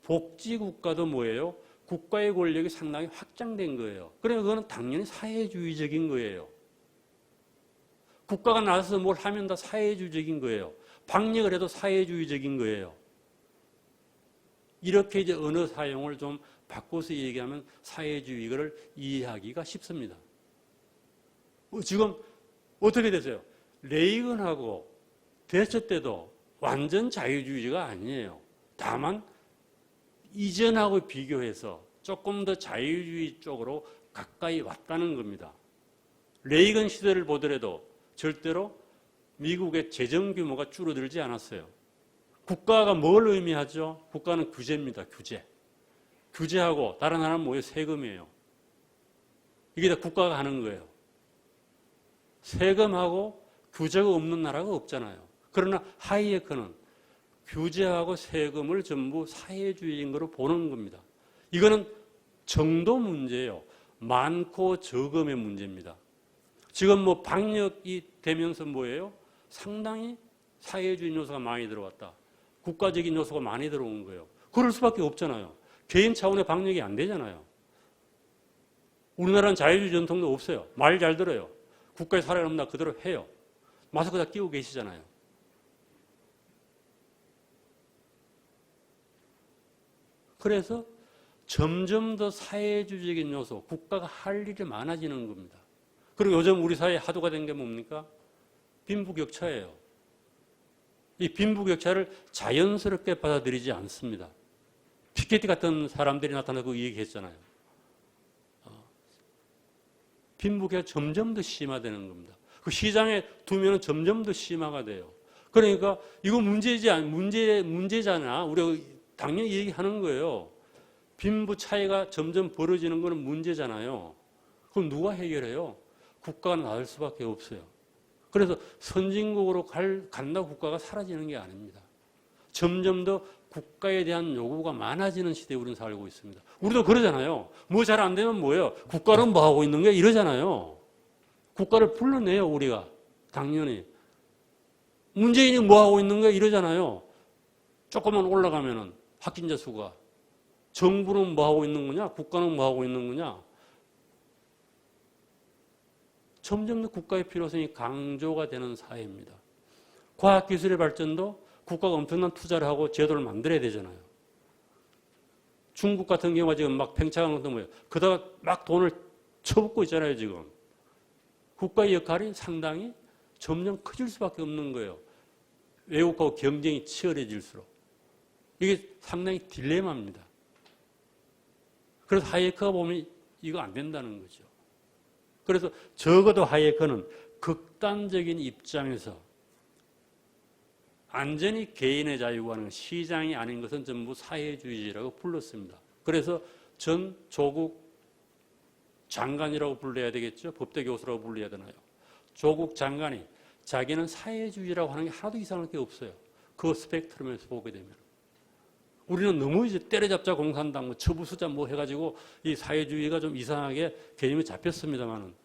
복지국가도 뭐예요? 국가의 권력이 상당히 확장된 거예요. 그러니까 그거는 당연히 사회주의적인 거예요. 국가가 나서서 뭘 하면 다 사회주의적인 거예요. 방역을 해도 사회주의적인 거예요. 이렇게 이제 언어 사용을 좀 바꿔서 얘기하면 사회주의를 이해하기가 쉽습니다. 지금 어떻게 되세요? 레이건하고 대처 때도 완전 자유주의가 아니에요. 다만 이전하고 비교해서 조금 더 자유주의 쪽으로 가까이 왔다는 겁니다. 레이건 시대를 보더라도 절대로 미국의 재정 규모가 줄어들지 않았어요. 국가가 뭘 의미하죠? 국가는 규제입니다. 규제. 규제하고 다른 하나는 뭐예요? 세금이에요. 이게 다 국가가 하는 거예요. 세금하고 규제가 없는 나라가 없잖아요. 그러나 하이에크는 규제하고 세금을 전부 사회주의인 거로 보는 겁니다. 이거는 정도 문제예요. 많고 적음의 문제입니다. 지금 뭐 방역이 되면서 뭐예요? 상당히 사회주의 요소가 많이 들어왔다. 국가적인 요소가 많이 들어온 거예요. 그럴 수밖에 없잖아요. 개인 차원의 방역이 안 되잖아요. 우리나라는 자유주의 전통도 없어요. 말 잘 들어요. 국가의 사례가 없나 그대로 해요. 마스크 다 끼고 계시잖아요. 그래서 점점 더 사회주의적인 요소, 국가가 할 일이 많아지는 겁니다. 그리고 요즘 우리 사회에 하도가 된 게 뭡니까? 빈부격차예요. 이 빈부격차를 자연스럽게 받아들이지 않습니다. 피케티 같은 사람들이 나타나고 얘기했잖아요. 빈부격차 점점 더 심화되는 겁니다. 그 시장에 두면 점점 더 심화가 돼요. 그러니까 이거 문제잖아. 우리가 당연히 얘기하는 거예요. 빈부 차이가 점점 벌어지는 것은 문제잖아요. 그럼 누가 해결해요? 국가가 나설 수밖에 없어요. 그래서 선진국으로 간다고 국가가 사라지는 게 아닙니다. 점점 더 국가에 대한 요구가 많아지는 시대에 우리는 살고 있습니다. 우리도 그러잖아요. 뭐 잘 안 되면 뭐예요? 국가는 뭐 하고 있는 게 이러잖아요. 국가를 불러내요, 우리가. 당연히. 문재인이 뭐 하고 있는 게 이러잖아요. 조금만 올라가면은 확진자 수가. 정부는 뭐 하고 있는 거냐? 국가는 뭐 하고 있는 거냐? 점점 더 국가의 필요성이 강조가 되는 사회입니다. 과학기술의 발전도 국가가 엄청난 투자를 하고 제도를 만들어야 되잖아요. 중국 같은 경우가 지금 막 팽창하는 것도 뭐예요? 그다가 막 돈을 쳐붓고 있잖아요, 지금. 국가의 역할이 상당히 점점 커질 수밖에 없는 거예요. 외국하고 경쟁이 치열해질수록. 이게 상당히 딜레마입니다. 그래서 하이에크가 보면 이거 안 된다는 거죠. 그래서 적어도 하이에크는 극단적인 입장에서 완전히 개인의 자유가 아닌 시장이 아닌 것은 전부 사회주의라고 불렀습니다. 그래서 전 조국 장관이라고 불러야 되겠죠? 법대 교수라고 불러야 되나요? 조국 장관이 자기는 사회주의라고 하는 게 하나도 이상할 게 없어요. 그 스펙트럼에서 보게 되면. 우리는 너무 이제 때려잡자 공산당, 뭐 처부수자 뭐 해가지고 이 사회주의가 좀 이상하게 개념이 잡혔습니다만은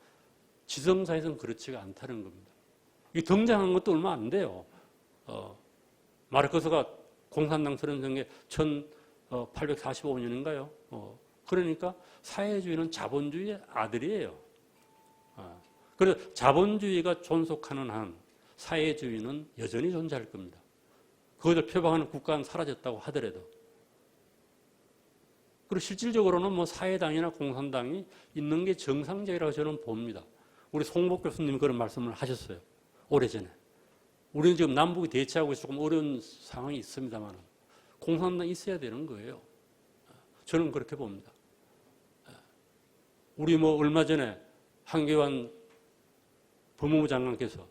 지성사에서는 그렇지가 않다는 겁니다. 이 등장한 것도 얼마 안 돼요. 마르크스가 공산당 선언한 게 1845년인가요? 그러니까 사회주의는 자본주의의 아들이에요. 그래서 자본주의가 존속하는 한 사회주의는 여전히 존재할 겁니다. 그것을 표방하는 국가는 사라졌다고 하더라도. 그리고 실질적으로는 뭐 사회당이나 공산당이 있는 게 정상적이라고 저는 봅니다. 우리 송복 교수님이 그런 말씀을 하셨어요. 오래전에. 우리는 지금 남북이 대치하고 조금 어려운 상황이 있습니다만 공산당이 있어야 되는 거예요. 저는 그렇게 봅니다. 우리 뭐 얼마 전에 한교안 법무부 장관께서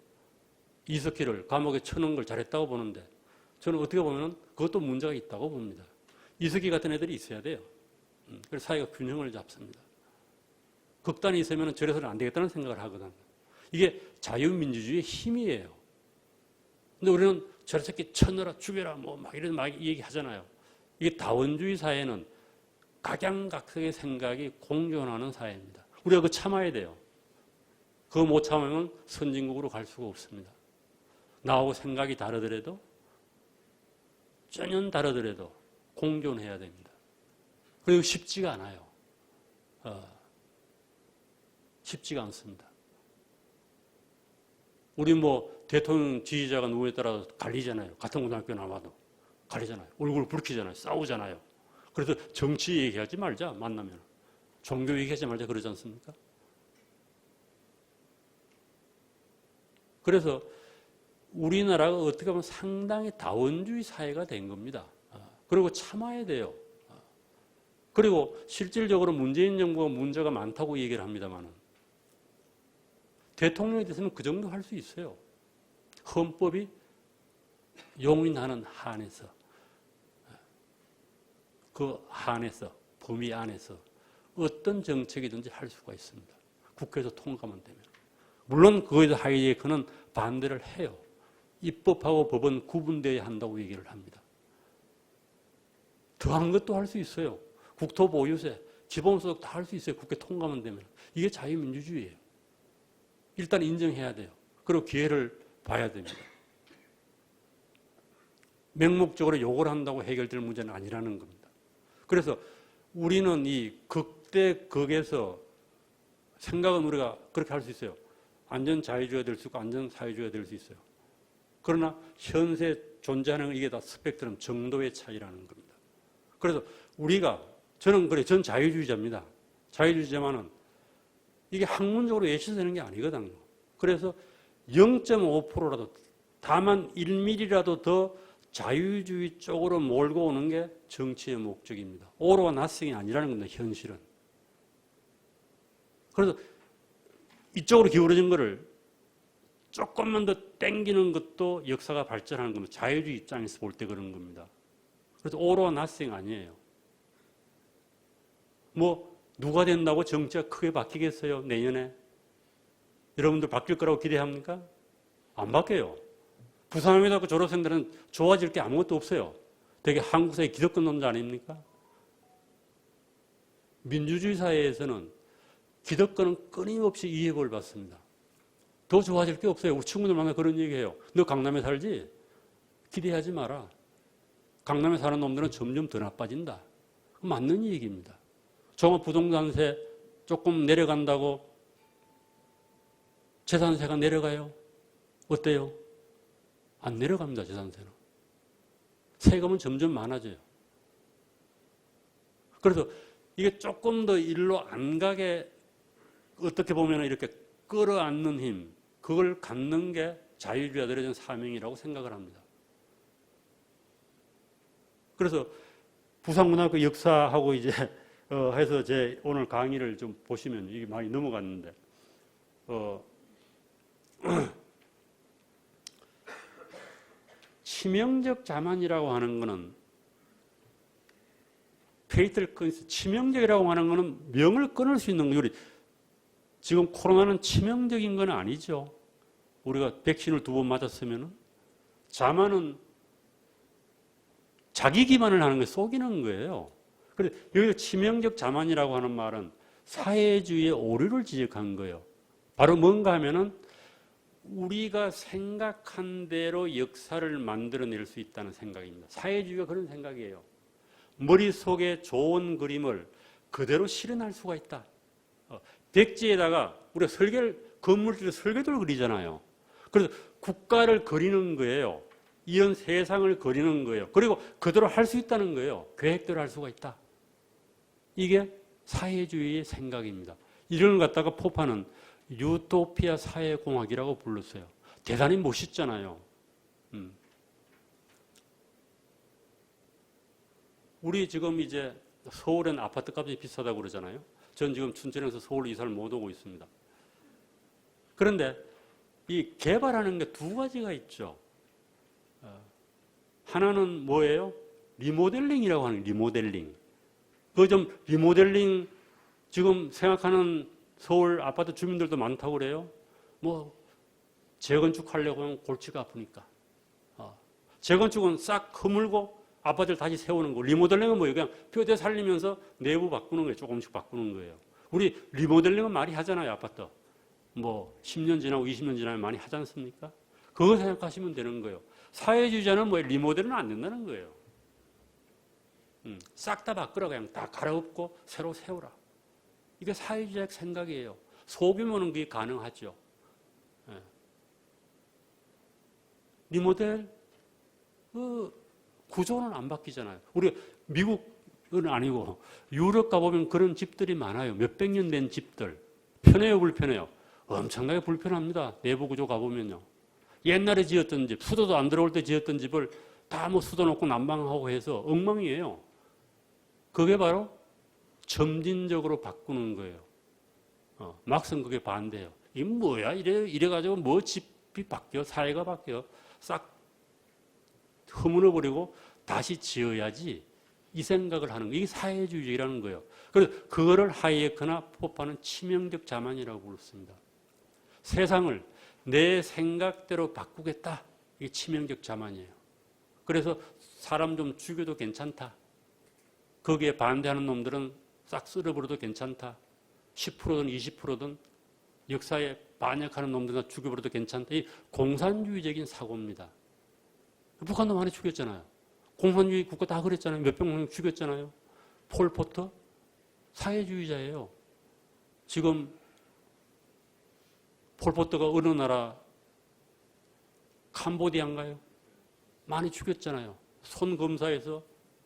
이석희를 감옥에 쳐넣은 걸 잘했다고 보는데 저는 어떻게 보면 그것도 문제가 있다고 봅니다. 이석희 같은 애들이 있어야 돼요. 그래서 사회가 균형을 잡습니다. 극단이 있으면 저래서는 안 되겠다는 생각을 하거든요. 이게 자유민주주의의 힘이에요. 근데 우리는 저런 새끼 쳐넣어라, 죽여라, 뭐 막 이런 막 얘기하잖아요. 이게 다원주의 사회는 각양각색의 생각이 공존하는 사회입니다. 우리가 그거 참아야 돼요. 그거 못 참으면 선진국으로 갈 수가 없습니다. 나하고 생각이 다르더라도 전혀 다르더라도 공존해야 됩니다. 그리고 쉽지가 않아요. 쉽지가 않습니다. 우리 뭐 대통령 지지자가 누구에 따라 갈리잖아요. 같은 고등학교 나와도 갈리잖아요. 얼굴 붉히잖아요. 싸우잖아요. 그래서 정치 얘기하지 말자, 만나면. 종교 얘기하지 말자 그러지 않습니까? 그래서 우리나라가 어떻게 보면 상당히 다원주의 사회가 된 겁니다. 그리고 참아야 돼요. 그리고 실질적으로 문재인 정부가 문제가 많다고 얘기를 합니다만 대통령에 대해서는 그 정도 할 수 있어요. 헌법이 용인하는 한에서 그 한에서 범위 안에서 어떤 정책이든지 할 수가 있습니다. 국회에서 통과만 되면. 물론 그거에 대해서 하이에크는 반대를 해요. 입법하고 법은 구분되어야 한다고 얘기를 합니다. 더한 것도 할 수 있어요. 국토보유세, 기본소득 다 할 수 있어요. 국회 통과만 되면. 이게 자유민주주의예요. 일단 인정해야 돼요. 그리고 기회를 봐야 됩니다. 맹목적으로 욕을 한다고 해결될 문제는 아니라는 겁니다. 그래서 우리는 이 극대 극에서 생각은 우리가 그렇게 할 수 있어요. 안전자유주의가 될 수 있고 안전사회주의가 될 수 있어요. 그러나 현재 존재하는 이게 다 스펙트럼 정도의 차이라는 겁니다. 그래서 전 자유주의자입니다. 자유주의자만은 이게 학문적으로 예시되는 게 아니거든요. 그래서 0.5%라도 다만 1mm라도 더 자유주의 쪽으로 몰고 오는 게 정치의 목적입니다. 오로와 나싱이 아니라는 겁니다. 현실은. 그래서 이쪽으로 기울어진 거를 조금만 더 땡기는 것도 역사가 발전하는 겁니다. 자유주의 입장에서 볼 때 그런 겁니다. 그래서 오로와 나싱 아니에요. 뭐 누가 된다고 정치가 크게 바뀌겠어요? 내년에? 여러분들 바뀔 거라고 기대합니까? 안 바뀌어요. 부산외대학교 졸업생들은 좋아질 게 아무것도 없어요. 되게 한국사의 기득권론자 아닙니까? 민주주의 사회에서는 기득권은 끊임없이 위협을 받습니다. 더 좋아질 게 없어요. 우리 친구들 만나 그런 얘기해요. 너 강남에 살지? 기대하지 마라. 강남에 사는 놈들은 점점 더 나빠진다. 맞는 얘기입니다. 종합부동산세 조금 내려간다고 재산세가 내려가요? 어때요? 안 내려갑니다. 재산세는. 세금은 점점 많아져요. 그래서 이게 조금 더 일로 안 가게 어떻게 보면 이렇게 끌어안는 힘, 그걸 갖는 게 자유주의자들의 사명이라고 생각을 합니다. 그래서 부산고등학교 역사하고 이제 해서 제 오늘 강의를 좀 보시면 이게 많이 넘어갔는데 치명적 자만이라고 하는 거는 페이트를 끊어서 치명적이라고 하는 거는 명을 끊을 수 있는 거예요. 지금 코로나는 치명적인 건 아니죠. 우리가 백신을 2번 맞았으면 자만은 자기 기만을 하는 거예요. 속이는 거예요. 그런데 여기서 치명적 자만이라고 하는 말은 사회주의의 오류를 지적한 거예요. 바로 뭔가 하면은 우리가 생각한 대로 역사를 만들어낼 수 있다는 생각입니다. 사회주의가 그런 생각이에요. 머릿속에 좋은 그림을 그대로 실현할 수가 있다. 백지에다가 우리가 건물들에 설계도를 그리잖아요. 그래서 국가를 그리는 거예요. 이런 세상을 그리는 거예요. 그리고 그대로 할 수 있다는 거예요. 계획대로 할 수가 있다. 이게 사회주의의 생각입니다. 이런 걸 갖다가 포파는 유토피아 사회공학이라고 불렀어요. 대단히 멋있잖아요. 우리 지금 이제 서울엔 아파트 값이 비싸다고 그러잖아요. 전 지금 춘천에서 서울 이사를 못 오고 있습니다. 그런데 이 개발하는 게 2가지가 있죠. 하나는 뭐예요? 리모델링이라고 하는 리모델링. 그 좀 리모델링 지금 생각하는 서울 아파트 주민들도 많다고 그래요. 뭐 재건축하려고 하면 골치가 아프니까. 재건축은 싹 허물고 아파트를 다시 세우는 거. 리모델링은 뭐예요? 그냥 뼈대 살리면서 내부 바꾸는 거예요. 조금씩 바꾸는 거예요. 우리 리모델링은 많이 하잖아요. 아파트. 뭐 10년 지나고 20년 지나면 많이 하지 않습니까? 그거 생각하시면 되는 거예요. 사회주의자는 뭐 리모델은 안 된다는 거예요. 싹 다 바꾸라. 그냥 다 갈아엎고 새로 세우라. 이게 사회주의적 생각이에요. 소규모는 그게 가능하죠. 예. 리모델 구조는 안 바뀌잖아요. 우리 미국은 아니고 유럽 가보면 그런 집들이 많아요. 몇백 년 된 집들. 편해요, 불편해요? 엄청나게 불편합니다. 내부 구조 가보면요. 옛날에 지었던 집, 수도도 안 들어올 때 지었던 집을 다 뭐 수도 놓고 난방하고 해서 엉망이에요. 그게 바로 점진적으로 바꾸는 거예요. 막상 그게 반대예요. 이게 뭐야? 이래가지고 뭐 집이 바뀌어? 사회가 바뀌어? 싹 허물어버리고 다시 지어야지. 이 생각을 하는 거. 이게 사회주의라는 거예요. 그래서 그거를 하이에크나 포파는 치명적 자만이라고 부릅니다. 세상을 내 생각대로 바꾸겠다. 이게 치명적 자만이에요. 그래서 사람 좀 죽여도 괜찮다. 거기에 반대하는 놈들은 싹 쓸어버려도 괜찮다. 10%든 20%든 역사에 반역하는 놈들은 죽여버려도 괜찮다. 이 공산주의적인 사고입니다. 북한도 많이 죽였잖아요. 공산주의 국가 다 그랬잖아요. 몇백 명 죽였잖아요. 폴포트 사회주의자예요. 지금 폴포트가 어느 나라 캄보디아인가요? 많이 죽였잖아요. 손 검사에서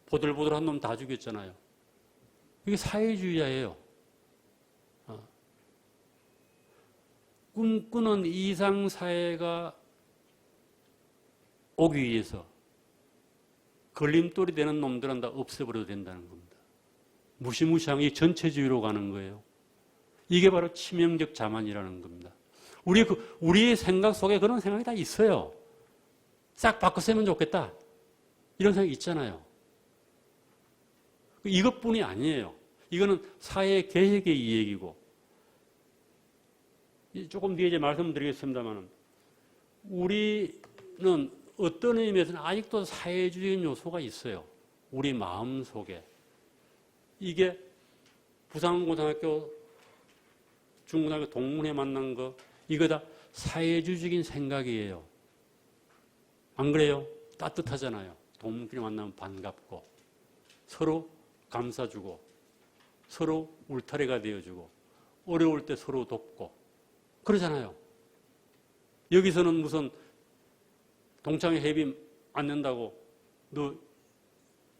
보들보들한 놈 다 죽였잖아요. 이게 사회주의자예요. 꿈꾸는 이상사회가 오기 위해서 걸림돌이 되는 놈들은 다 없애버려도 된다는 겁니다. 무시무시한 이 전체주의로 가는 거예요. 이게 바로 치명적 자만이라는 겁니다. 우리의 생각 속에 그런 생각이 다 있어요. 싹 바꿨으면 좋겠다. 이런 생각이 있잖아요. 이것뿐이 아니에요. 이거는 사회 개혁의 이야기고, 조금 뒤에 이제 말씀드리겠습니다만, 우리는 어떤 의미에서는 아직도 사회주의적인 요소가 있어요. 우리 마음 속에. 이게 부산고등학교, 중고등학교 동문회 만난 거, 이거 다 사회주의적인 생각이에요. 안 그래요? 따뜻하잖아요. 동문끼리 만나면 반갑고, 서로 감싸주고, 서로 울타리가 되어주고, 어려울 때 서로 돕고, 그러잖아요. 여기서는 무슨 동창회 회비 안 낸다고 너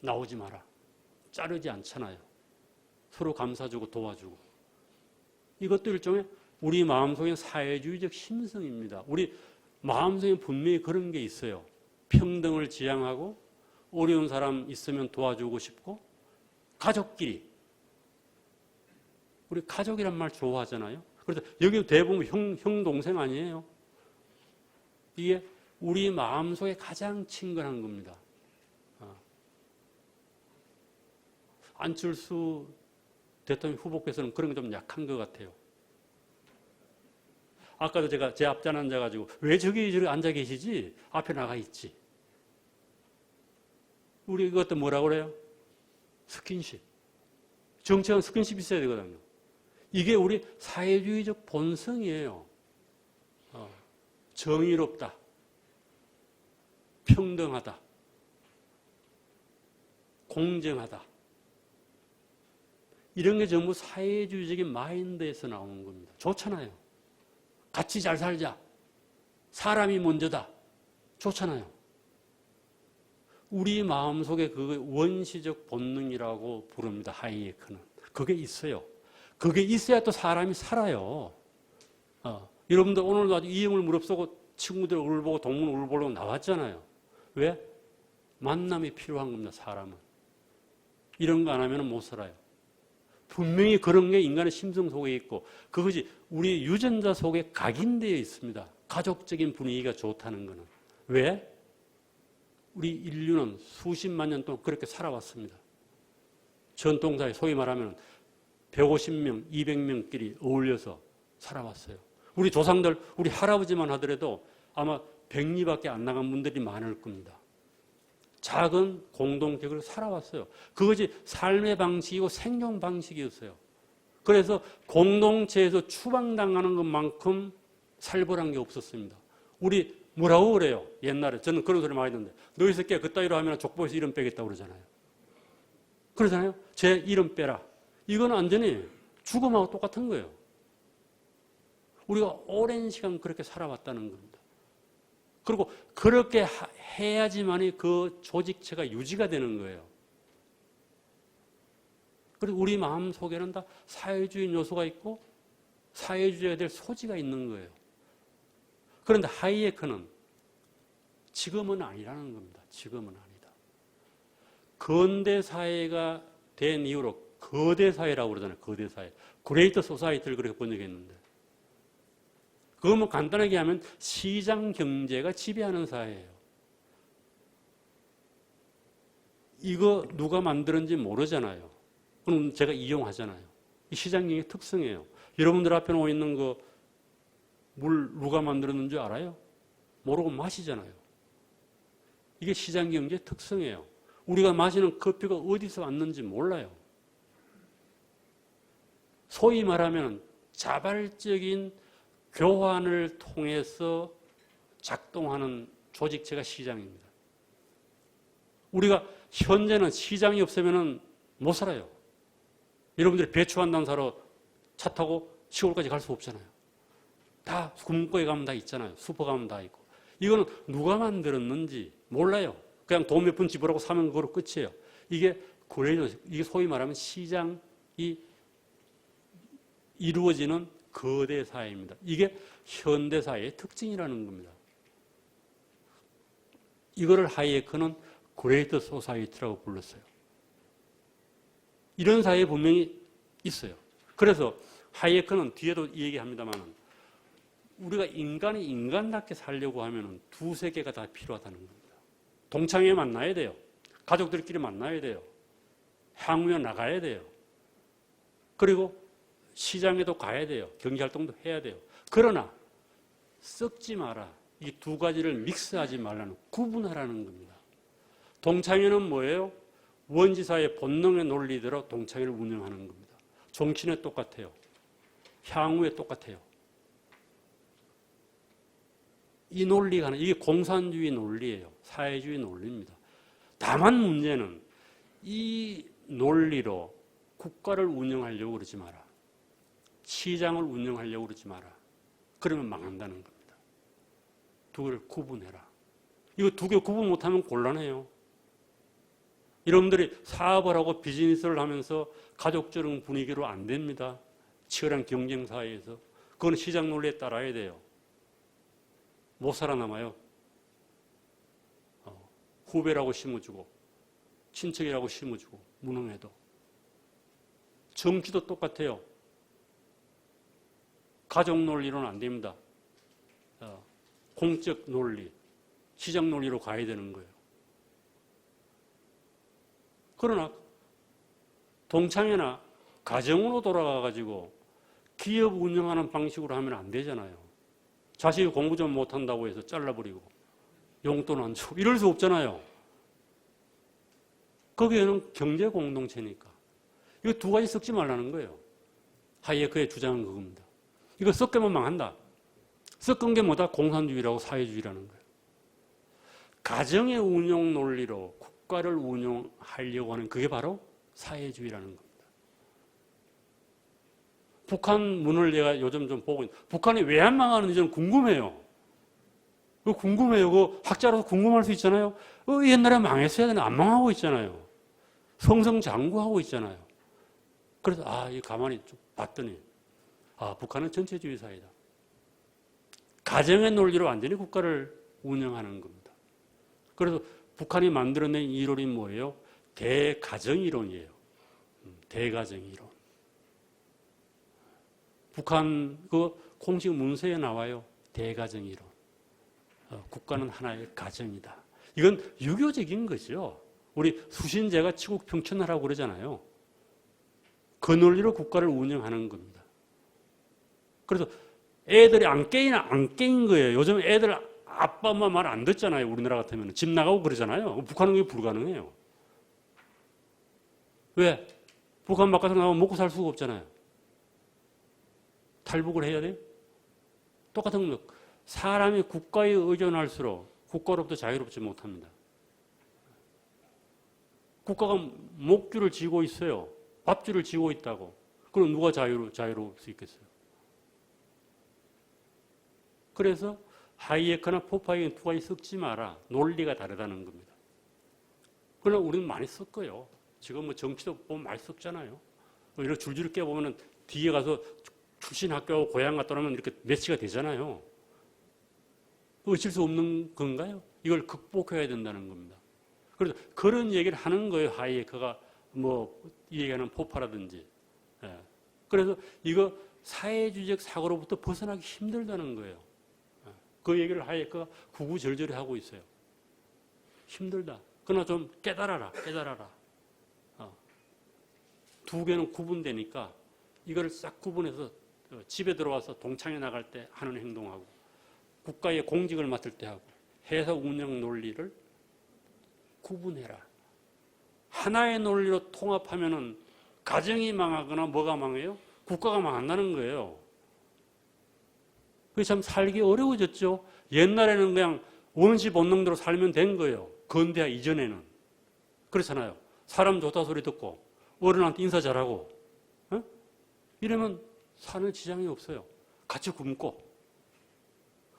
나오지 마라. 자르지 않잖아요. 서로 감싸주고 도와주고. 이것도 일종의 우리 마음속에 사회주의적 심성입니다. 우리 마음속에 분명히 그런 게 있어요. 평등을 지향하고 어려운 사람 있으면 도와주고 싶고, 가족끼리. 우리 가족이란 말 좋아하잖아요. 그래서 여기 대부분 형, 동생 아니에요. 이게 우리 마음속에 가장 친근한 겁니다. 안철수 대통령 후보께서는 그런 게 좀 약한 것 같아요. 아까도 제가 제 앞잔 앉아가지고 왜 저기 앉아 계시지? 앞에 나가 있지. 우리 이것도 뭐라고 그래요? 스킨십. 정치는 스킨십 있어야 되거든요. 이게 우리 사회주의적 본성이에요. 정의롭다. 평등하다. 공정하다. 이런 게 전부 사회주의적인 마인드에서 나오는 겁니다. 좋잖아요. 같이 잘 살자. 사람이 먼저다. 좋잖아요. 우리 마음속에 그 원시적 본능이라고 부릅니다. 하이에크는. 그게 있어요. 그게 있어야 또 사람이 살아요. 여러분들 오늘도 아주 이형을 무릅쓰고 친구들 얼굴 보고 동문 얼굴 보려고 나왔잖아요. 왜? 만남이 필요한 겁니다. 사람은. 이런 거 안 하면 못 살아요. 분명히 그런 게 인간의 심성 속에 있고, 그것이 우리 유전자 속에 각인되어 있습니다. 가족적인 분위기가 좋다는 거는. 왜? 우리 인류는 수십만 년 동안 그렇게 살아왔습니다. 전통사회, 소위 말하면 150명, 200명끼리 어울려서 살아왔어요. 우리 조상들, 우리 할아버지만 하더라도 아마 100리밖에 안 나간 분들이 많을 겁니다. 작은 공동체로 살아왔어요. 그것이 삶의 방식이고 생존 방식이었어요. 그래서 공동체에서 추방당하는 것만큼 살벌한 게 없었습니다. 우리 뭐라고 그래요? 옛날에 저는 그런 소리 많이 듣는데, 너희 새끼야 그따위로 하면 족보에서 이름 빼겠다고 그러잖아요. 그러잖아요. 제 이름 빼라. 이건 완전히 죽음하고 똑같은 거예요. 우리가 오랜 시간 그렇게 살아왔다는 겁니다. 그리고 그렇게 해야지만이 그 조직체가 유지가 되는 거예요. 그리고 우리 마음 속에는 다 사회주의 요소가 있고 사회주의가 될 소지가 있는 거예요. 그런데 하이에크는 지금은 아니라는 겁니다. 지금은 아니다. 근대 사회가 된 이후로 거대 사회라고 그러잖아요. 거대 사회. 그레이터 소사이티를 그렇게 번역했는데. 그거 뭐 간단하게 하면 시장 경제가 지배하는 사회예요. 이거 누가 만들었는지 모르잖아요. 그럼 제가 이용하잖아요. 이 시장 경제의 특성이에요. 여러분들 앞에 놓여 있는 거 물 누가 만들었는지 알아요? 모르고 마시잖아요. 이게 시장 경제의 특성이에요. 우리가 마시는 커피가 어디서 왔는지 몰라요. 소위 말하면 자발적인 교환을 통해서 작동하는 조직체가 시장입니다. 우리가 현재는 시장이 없으면 못 살아요. 여러분들이 배추 한 단 사러 차 타고 시골까지 갈 수 없잖아요. 다 군거에 가면 다 있잖아요. 슈퍼 가면 다 있고. 이거는 누가 만들었는지 몰라요. 그냥 돈 몇 푼 집으라고 사면 그거로 끝이에요. 이게 이게 소위 말하면 시장이 이루어지는 거대 사회입니다. 이게 현대 사회의 특징이라는 겁니다. 이거를 하이에크는 그레이트 소사이티라고 불렀어요. 이런 사회 분명히 있어요. 그래서 하이에크는 뒤에도 얘기합니다만 우리가 인간이 인간답게 살려고 하면 두세 개가 다 필요하다는 겁니다. 동창회 만나야 돼요. 가족들끼리 만나야 돼요. 향후에 나가야 돼요. 그리고 시장에도 가야 돼요. 경제활동도 해야 돼요. 그러나 섞지 마라. 이 두 가지를 믹스하지 말라는, 구분하라는 겁니다. 동창회는 뭐예요? 원지사의 본능의 논리대로 동창회를 운영하는 겁니다. 정치는 똑같아요. 향후에 똑같아요. 이 논리가 이게 공산주의 논리예요. 사회주의 논리입니다. 다만 문제는 이 논리로 국가를 운영하려고 그러지 마라. 시장을 운영하려고 그러지 마라. 그러면 망한다는 겁니다. 두 개를 구분해라. 이거 두 개 구분 못하면 곤란해요. 여러분들이 사업을 하고 비즈니스를 하면서 가족적인 분위기로 안 됩니다. 치열한 경쟁 사회에서. 그건 시장 논리에 따라야 돼요. 못 살아남아요. 후배라고 심어주고 친척이라고 심어주고 무능해도. 정치도 똑같아요. 가족 논리로는 안 됩니다. 공적 논리, 시장 논리로 가야 되는 거예요. 그러나 동창회나 가정으로 돌아가가지고 기업 운영하는 방식으로 하면 안 되잖아요. 자식이 공부 좀 못한다고 해서 잘라버리고 용돈 안 주고 이럴 수 없잖아요. 거기에는 경제 공동체니까. 이거 두 가지 섞지 말라는 거예요. 하이에크의 주장은 그겁니다. 이거 섞으면 망한다. 섞은 게 뭐다? 공산주의라고 사회주의라는 거예요. 가정의 운영 논리로 국가를 운영하려고 하는 그게 바로 사회주의라는 겁니다. 북한 문을 제가 요즘 좀 보고 있는데 북한이 왜 안 망하는지 저는 궁금해요. 그거 궁금해요. 그 학자로서 궁금할 수 있잖아요. 옛날에 망했어야 되는데 안 망하고 있잖아요. 성성장구하고 있잖아요. 그래서 이 가만히 좀 봤더니 북한은 전체주의 사회다. 가정의 논리로 완전히 국가를 운영하는 겁니다. 그래서 북한이 만들어낸 이론이 뭐예요? 대가정이론이에요. 대가정이론. 북한 그 공식 문서에 나와요. 대가정이론. 국가는 하나의 가정이다. 이건 유교적인 거죠. 우리 수신제가 치국 평천하라고 그러잖아요. 그 논리로 국가를 운영하는 겁니다. 그래서 애들이 안 깨인 거예요. 요즘 애들 아빠 엄마 말 안 듣잖아요. 우리나라 같으면 집 나가고 그러잖아요. 북한은 그게 불가능해요. 왜? 북한 바깥으로 나가면 먹고 살 수가 없잖아요. 탈북을 해야 돼요? 똑같은 거. 사람이 국가에 의존할수록 국가로부터 자유롭지 못합니다. 국가가 목줄을 쥐고 있어요. 밥줄을 쥐고 있다고. 그럼 누가 자유로울 수 있겠어요? 그래서 하이에크나 포파이는 두 가지 섞지 마라. 논리가 다르다는 겁니다. 그러나 우리는 많이 섞어요. 지금 뭐 정치도 보면 많이 섞잖아요. 이렇게 줄줄이 깨보면 뒤에 가서 출신 학교하고 고향 갔다 오면 이렇게 매치가 되잖아요. 어쩔 수 없는 건가요? 이걸 극복해야 된다는 겁니다. 그래서 그런 얘기를 하는 거예요. 하이에크가 이 얘기하는 포파라든지. 그래서 이거 사회주의적 사고로부터 벗어나기 힘들다는 거예요. 그 얘기를 하이에크가 구구절절히 하고 있어요. 힘들다. 그러나 좀 깨달아라. 두 개는 구분되니까 이거를 싹 구분해서 집에 들어와서 동창회 나갈 때 하는 행동하고 국가의 공직을 맡을 때 하고 회사 운영 논리를 구분해라. 하나의 논리로 통합하면은 가정이 망하거나 뭐가 망해요? 국가가 망한다는 거예요. 그게 참 살기 어려워졌죠. 옛날에는 그냥 원시 본능대로 살면 된 거예요. 근대화 이전에는. 그렇잖아요. 사람 좋다 소리 듣고 어른한테 인사 잘하고 이러면 사는 지장이 없어요. 같이 굶고.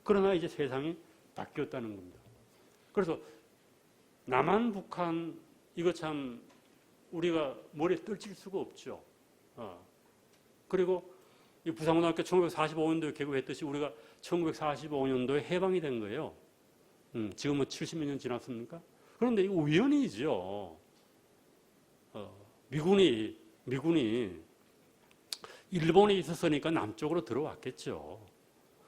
그러나 이제 세상이 바뀌었다는 겁니다. 그래서 남한 북한 이거 참 우리가 머리에 떨칠 수가 없죠. 그리고 이 부산고등학교 1945년도에 개국했듯이 우리가 1945년도에 해방이 된 거예요. 지금은 70몇 년 지났습니까? 그런데 이거 우연이죠. 미군이 일본에 있었으니까 남쪽으로 들어왔겠죠.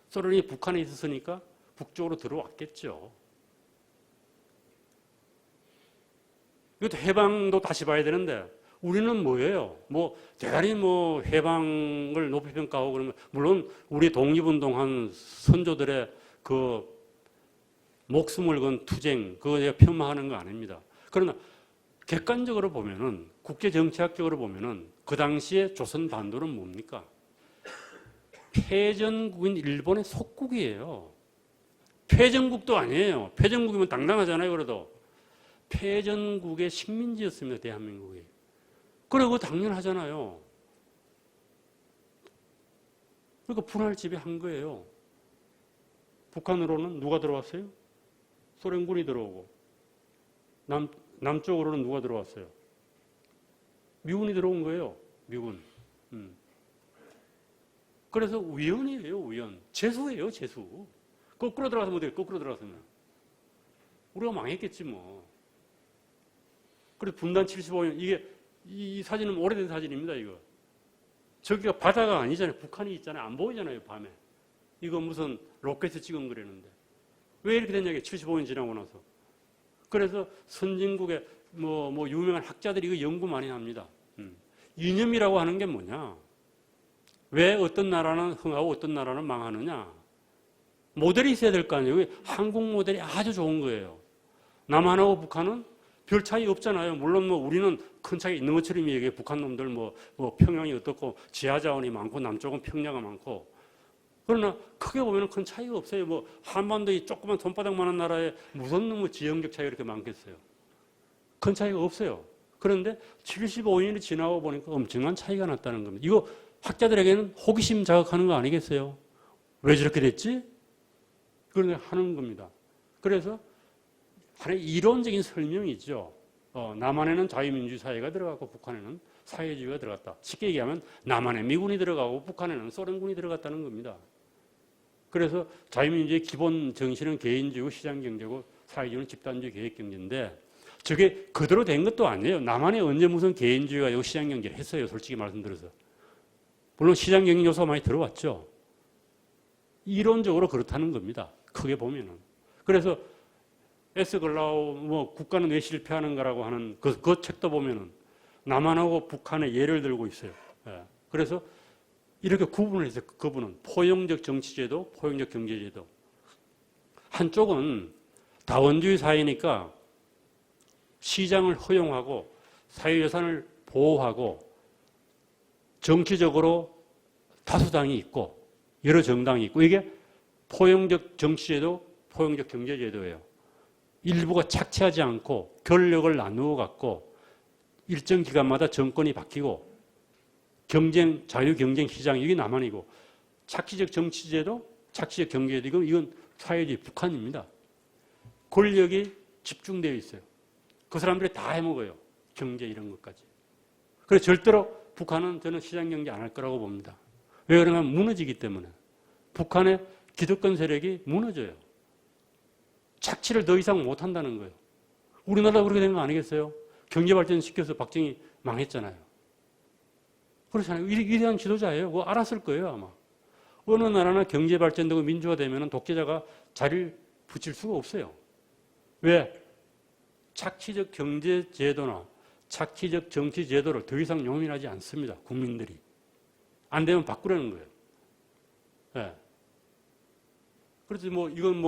소련이 북한에 있었으니까 북쪽으로 들어왔겠죠. 이것도 해방도 다시 봐야 되는데 우리는 뭐예요? 대단히 해방을 높이 평가하고 그러면 물론 우리 독립운동한 선조들의 그 목숨을 건 투쟁 그거 폄하하는 거 아닙니다. 그러나 객관적으로 보면은 국제정치학적으로 보면은 그 당시에 조선 반도는 뭡니까? 패전국인 일본의 속국이에요. 패전국도 아니에요. 패전국이면 당당하잖아요. 그래도 패전국의 식민지였습니다. 대한민국이. 그리고 당연하잖아요. 그러니까 분할 지배한 거예요. 북한으로는 누가 들어왔어요? 소련군이 들어오고 남쪽으로는 누가 들어왔어요? 미군이 들어온 거예요. 미군. 그래서 우연이에요. 우연. 재수예요. 재수. 거꾸로 들어가서 못해요. 거꾸로 들어가서는. 우리가 망했겠지 뭐. 그래서 분단 75년 이게 이 사진은 오래된 사진입니다. 이거. 저기가 바다가 아니잖아요. 북한이 있잖아요. 안 보이잖아요. 밤에. 이거 무슨 로켓에 찍은 거라는데. 왜 이렇게 됐냐고 75년 지나고 나서. 그래서 선진국의 유명한 학자들이 이거 연구 많이 합니다. 이념이라고 하는 게 뭐냐? 왜 어떤 나라는 흥하고 어떤 나라는 망하느냐? 모델이 있어야 될 거 아니에요. 한국 모델이 아주 좋은 거예요. 남한하고 북한은 별 차이 없잖아요. 물론 우리는 큰 차이 있는 것처럼 얘기해. 북한 놈들 평양이 어떻고 지하자원이 많고 남쪽은 평야가 많고. 그러나 크게 보면 큰 차이가 없어요. 한반도 이 조그만 손바닥만한 나라에 무슨 지형적 차이가 이렇게 많겠어요. 큰 차이가 없어요. 그런데 75년이 지나고 보니까 엄청난 차이가 났다는 겁니다. 이거 학자들에게는 호기심 자극하는 거 아니겠어요? 왜 저렇게 됐지? 그런 하는 겁니다. 그래서 하나의 이론적인 설명이죠. 남한에는 자유민주주의 사회가 들어갔고 북한에는 사회주의가 들어갔다. 쉽게 얘기하면 남한에 미군이 들어가고 북한에는 소련군이 들어갔다는 겁니다. 그래서 자유민주주의의 기본 정신은 개인주의고 시장경제고 사회주의는 집단주의 계획경제인데 저게 그대로 된 것도 아니에요. 남한에 언제 무슨 개인주의가 시장경제를 했어요. 솔직히 말씀드려서. 물론 시장경제 요소가 많이 들어왔죠. 이론적으로 그렇다는 겁니다. 크게 보면은. 그래서 에스글라우 국가는 왜 실패하는가라고 하는 그 책도 보면은 남한하고 북한의 예를 들고 있어요. 그래서 이렇게 구분을 했어요. 그분은 포용적 정치제도, 포용적 경제제도. 한쪽은 다원주의 사회니까 시장을 허용하고 사회예산을 보호하고 정치적으로 다수당이 있고 여러 정당이 있고 이게 포용적 정치제도, 포용적 경제제도예요. 일부가 착취하지 않고 권력을 나누어 갖고 일정 기간마다 정권이 바뀌고 경쟁, 자유경쟁 시장 이게 남한이고 착취적 정치제도, 착취적 경제제도 이건 사회주의 북한입니다. 권력이 집중되어 있어요. 그 사람들이 다 해먹어요. 경제 이런 것까지. 그래서 절대로 북한은 저는 시장경제 안 할 거라고 봅니다. 왜 그러냐면 무너지기 때문에. 북한의 기득권 세력이 무너져요. 착취를 더 이상 못한다는 거예요. 우리나라도 그렇게 된 거 아니겠어요? 경제발전 시켜서 박정희 망했잖아요. 그렇잖아요. 위대한 지도자예요. 그거 알았을 거예요 아마. 어느 나라나 경제발전되고 민주화되면 독재자가 자리를 붙일 수가 없어요. 왜? 착취적 경제제도나 착취적 정치제도를 더 이상 용인하지 않습니다. 국민들이. 안 되면 바꾸라는 거예요. 네. 그래서 이건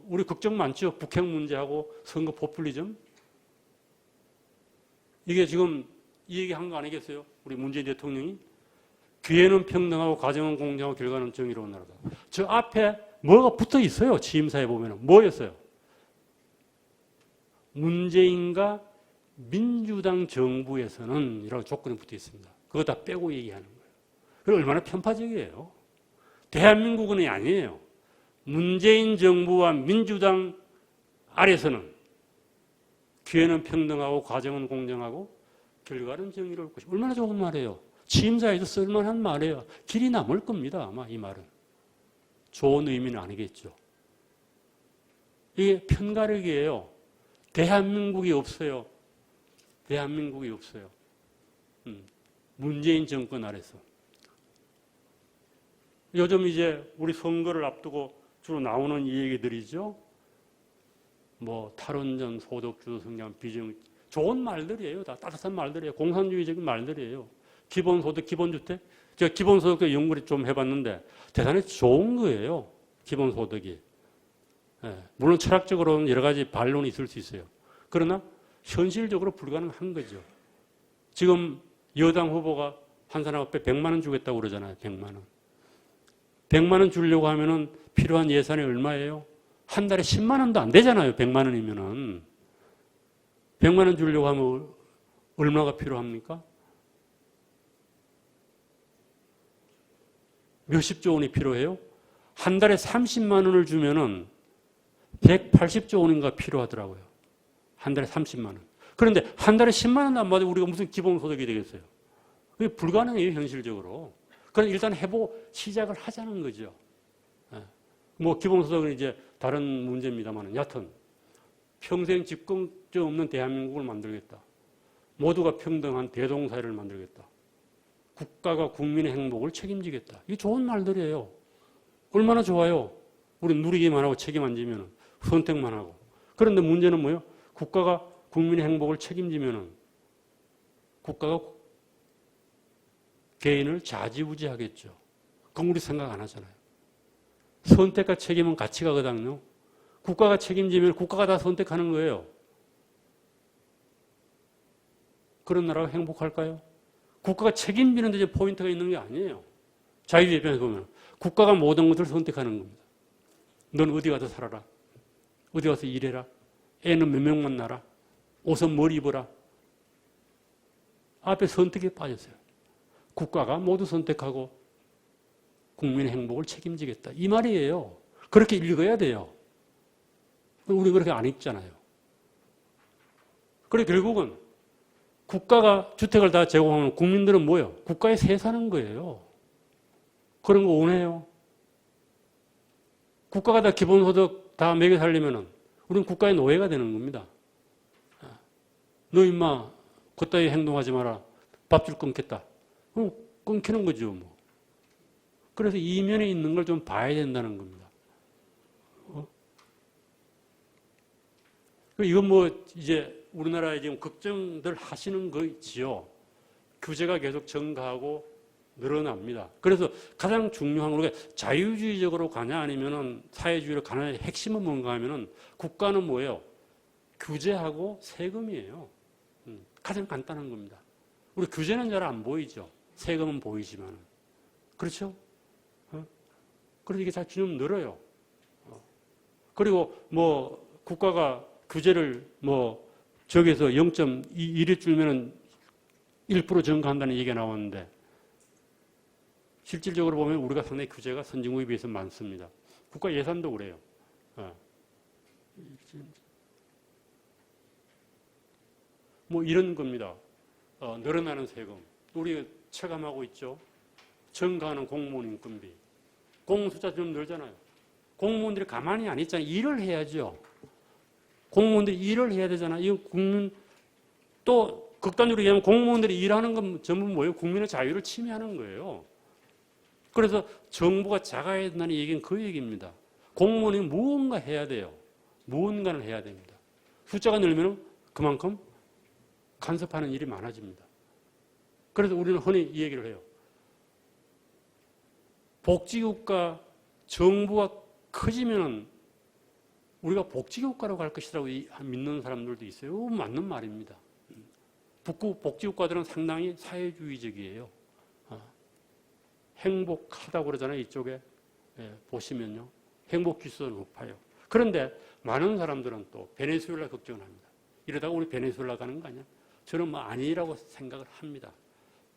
우리 걱정 많죠. 북핵 문제하고 선거 포퓰리즘. 이게 지금 이 얘기 한 거 아니겠어요? 우리 문재인 대통령이. 기회는 평등하고 과정은 공정하고 결과는 정의로운 나라다. 저 앞에 뭐가 붙어 있어요. 취임사에 보면은. 뭐였어요? 문재인과 민주당 정부에서는 이라고 조건이 붙어 있습니다. 그거 다 빼고 얘기하는 거예요. 그리고 얼마나 편파적이에요. 대한민국은 아니에요. 문재인 정부와 민주당 아래서는 기회는 평등하고 과정은 공정하고 결과는 정의로울 것이. 얼마나 좋은 말이에요. 취임사에도 쓸만한 말이에요. 길이 남을 겁니다. 아마 이 말은. 좋은 의미는 아니겠죠. 이게 편가르기예요. 대한민국이 없어요. 대한민국이 없어요. 문재인 정권 아래서. 요즘 이제 우리 선거를 앞두고 주로 나오는 이 얘기들이죠. 뭐 탈원전, 소득주도 성장, 비정, 좋은 말들이에요. 다 따뜻한 말들이에요. 공산주의적인 말들이에요. 기본소득, 기본주택. 제가 기본소득 연구를 좀 해봤는데 대단히 좋은 거예요. 기본소득이. 예, 물론 철학적으로는 여러 가지 반론이 있을 수 있어요. 그러나 현실적으로 불가능한 거죠. 지금 여당 후보가 한 사람 앞에 100만 원 주겠다고 그러잖아요. 100만 원. 100만 원 주려고 하면은 필요한 예산이 얼마예요? 한 달에 10만 원도 안 되잖아요. 100만 원이면은. 100만 원 주려고 하면 얼마가 필요합니까? 몇십조 원이 필요해요? 한 달에 30만 원을 주면은 180조 원인가 필요하더라고요. 한 달에 30만 원. 그런데 한 달에 10만 원도 안 받아도 우리가 무슨 기본소득이 되겠어요? 그게 불가능해요, 현실적으로. 그럼 일단 해보고 시작을 하자는 거죠. 뭐 기본소득은 이제 다른 문제입니다만 여하튼 평생 집권점 없는 대한민국을 만들겠다. 모두가 평등한 대동사회를 만들겠다. 국가가 국민의 행복을 책임지겠다. 이게 좋은 말들이에요. 얼마나 좋아요. 우리 누리기만 하고 책임 안 지면 선택만 하고. 그런데 문제는 뭐예요? 국가가 국민의 행복을 책임지면 국가가 개인을 좌지우지하겠죠. 그건 우리 생각 안 하잖아요. 선택과 책임은 같이 가거든요. 국가가 책임지면 국가가 다 선택하는 거예요. 그런 나라가 행복할까요? 국가가 책임지는 데 포인트가 있는 게 아니에요. 자유주의 입장에서 보면 국가가 모든 것을 선택하는 겁니다. 넌 어디 가서 살아라. 어디 가서 일해라. 애는 몇 명만 낳아라. 옷은 뭘 입어라. 앞에 선택에 빠졌어요. 국가가 모두 선택하고 국민의 행복을 책임지겠다. 이 말이에요. 그렇게 읽어야 돼요. 우리 그렇게 안 읽잖아요. 그래 결국은 국가가 주택을 다 제공하면 국민들은 뭐예요? 국가에 세 사는 거예요. 그런 거 원해요. 국가가 다 기본소득 다 매겨 살리면은 우리는 국가의 노예가 되는 겁니다. 너 임마 그따위 행동하지 마라. 밥줄 끊겠다. 그럼 끊기는 거죠. 뭐. 그래서 이면에 있는 걸 좀 봐야 된다는 겁니다. 이건 뭐 이제 우리나라에 지금 걱정들 하시는 거 있지요. 규제가 계속 증가하고 늘어납니다. 그래서 가장 중요한 건 우리가 자유주의적으로 가냐 아니면은 사회주의로 가냐의 핵심은 뭔가 하면은 국가는 뭐예요? 규제하고 세금이에요. 가장 간단한 겁니다. 우리 규제는 잘 안 보이죠. 세금은 보이지만. 그렇죠? 그래서 이게 잘 좀 늘어요. 그리고 뭐 국가가 규제를 뭐 저기서 0.1이 줄면은 1% 증가한다는 얘기가 나왔는데 실질적으로 보면 우리가 상당히 규제가 선진국에 비해서 많습니다. 국가 예산도 그래요. 뭐 이런 겁니다. 늘어나는 세금. 우리가 체감하고 있죠. 증가하는 공무원 인건비. 공무원 숫자 좀 늘잖아요. 공무원들이 가만히 안 있잖아요. 일을 해야죠. 공무원들이 일을 해야 되잖아요. 이건 국민, 또 극단적으로 얘기하면 공무원들이 일하는 건 전부 뭐예요? 국민의 자유를 침해하는 거예요. 그래서 정부가 작아야 된다는 얘기는 그 얘기입니다. 공무원이 무언가 해야 돼요. 무언가를 해야 됩니다. 숫자가 늘면 그만큼 간섭하는 일이 많아집니다. 그래서 우리는 흔히 이 얘기를 해요. 복지국가, 정부가 커지면 우리가 복지국가로 갈 것이라고 믿는 사람들도 있어요. 맞는 말입니다. 북구 복지국가들은 상당히 사회주의적이에요. 행복하다고 그러잖아요. 이쪽에 보시면요. 행복지수도 높아요. 그런데 많은 사람들은 또 베네수엘라 걱정을 합니다. 이러다가 우리 베네수엘라 가는 거 아니야? 저는 뭐 아니라고 생각을 합니다.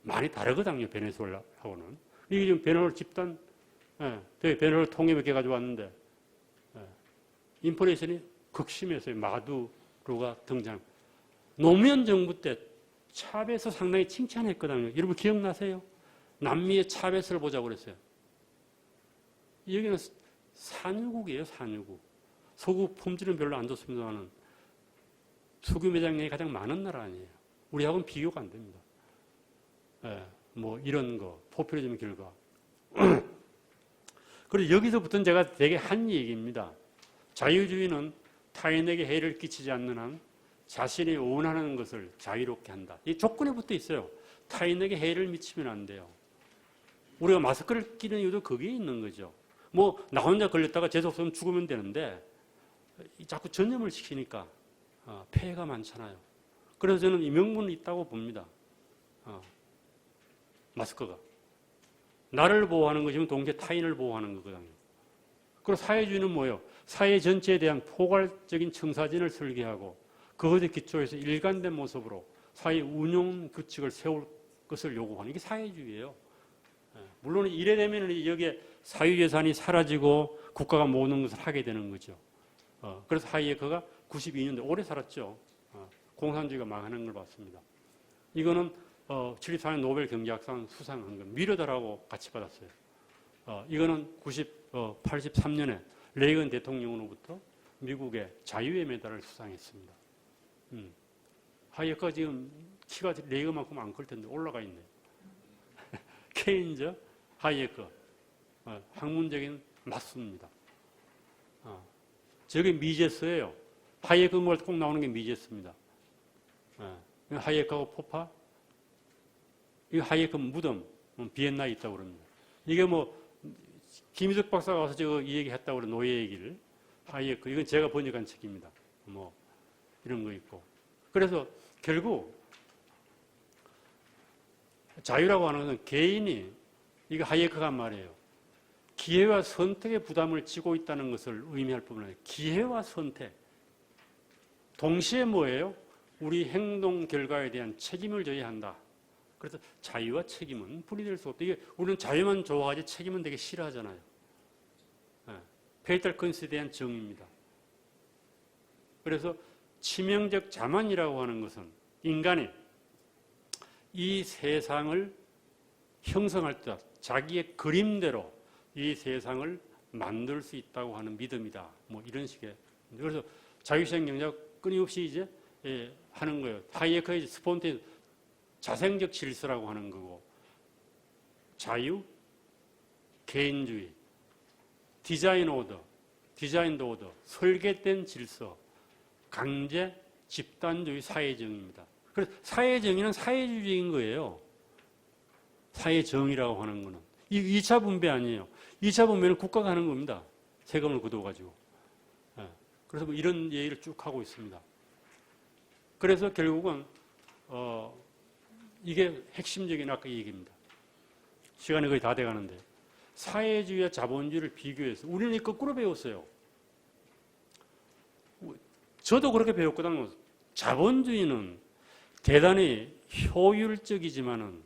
많이 다르거든요. 베네수엘라하고는. 이게 지금 베네수엘라 집단, 베네수엘라 통일을 해가지고 왔는데 인플레이션이 극심했어요. 마두로가 등장. 노무현 정부 때 차베스 상당히 칭찬했거든요. 여러분 기억나세요? 남미의 차베스를 보자고 그랬어요. 여기는 산유국이에요, 산유국. 서구 품질은 별로 안 좋습니다만 석유 매장량이 가장 많은 나라 아니에요. 우리하고는 비교가 안 됩니다. 예, 뭐 이런 거, 포퓰리즘 결과. 그리고 여기서부터는 제가 되게 한 얘기입니다. 자유주의는 타인에게 해를 끼치지 않는 한 자신이 원하는 것을 자유롭게 한다. 이 조건에 붙어 있어요. 타인에게 해를 미치면 안 돼요. 우리가 마스크를 끼는 이유도 거기에 있는 거죠. 뭐 나 혼자 걸렸다가 재수없으면 죽으면 되는데 자꾸 전염을 시키니까 폐해가 많잖아요. 그래서 저는 이 명분이 있다고 봅니다. 마스크가. 나를 보호하는 것이면 동시에 타인을 보호하는 거거든요. 그리고 사회주의는 뭐예요? 사회 전체에 대한 포괄적인 청사진을 설계하고 그것에 기초해서 일관된 모습으로 사회 운용 규칙을 세울 것을 요구하는 게 사회주의예요. 물론 이래 되면 여기에 사유재산이 사라지고 국가가 모든 것을 하게 되는 거죠. 그래서 하이에커가 92년대 오래 살았죠. 공산주의가 망하는 걸 봤습니다. 이거는 74년 노벨 경제학상 수상한 거 미러다라고 같이 받았어요. 이거는 83년에 레이건 대통령으로부터 미국의 자유의 메달을 수상했습니다. 하이에커가 지금 키가 레이건만큼 안 클 텐데 올라가 있네요. 케인저, 하이에커 학문적인 맞습니다. 저게 미제스예요. 하이에커 꼭 나오는 게 미제스입니다. 하이에커하고 포파, 이 하이에커 무덤 비엔나에 있다고 그럽니다. 이게 뭐 김희석 박사가 와서 이 얘기 했다고 그래 노예 얘기를 하이에커 이건 제가 번역한 책입니다. 뭐 이런 거 있고 그래서 결국 자유라고 하는 것은 개인이 이거 하이에커가 한 말이에요. 기회와 선택의 부담을 지고 있다는 것을 의미할 뿐만 아니라 기회와 선택 동시에 뭐예요? 우리 행동 결과에 대한 책임을 져야 한다. 그래서 자유와 책임은 분리될 수 없다. 이게 우리는 자유만 좋아하지 책임은 되게 싫어하잖아요. 페이탈 컨스에 대한 정의입니다. 그래서 치명적 자만이라고 하는 것은 인간이 이 세상을 형성할 때 자기의 그림대로 이 세상을 만들 수 있다고 하는 믿음이다. 뭐 이런 식의. 그래서 자유시장 경제학 끊임없이 이제 하는 거예요. 하이에커의 스폰테 자생적 질서라고 하는 거고 자유, 개인주의, 디자인 오더, 디자인드 오더, 설계된 질서, 강제, 집단주의, 사회정의입니다. 그래서 사회정의는 사회주의인 거예요. 사회정의라고 하는 거는. 이 2차 분배 아니에요. 2차 분배는 국가가 하는 겁니다. 세금을 걷어가지고. 그래서 뭐 이런 얘기를 쭉 하고 있습니다. 그래서 결국은 이게 핵심적인 아까 얘기입니다. 시간이 거의 다 돼가는데 사회주의와 자본주의를 비교해서 우리는 거꾸로 배웠어요. 저도 그렇게 배웠거든요. 자본주의는 대단히 효율적이지만은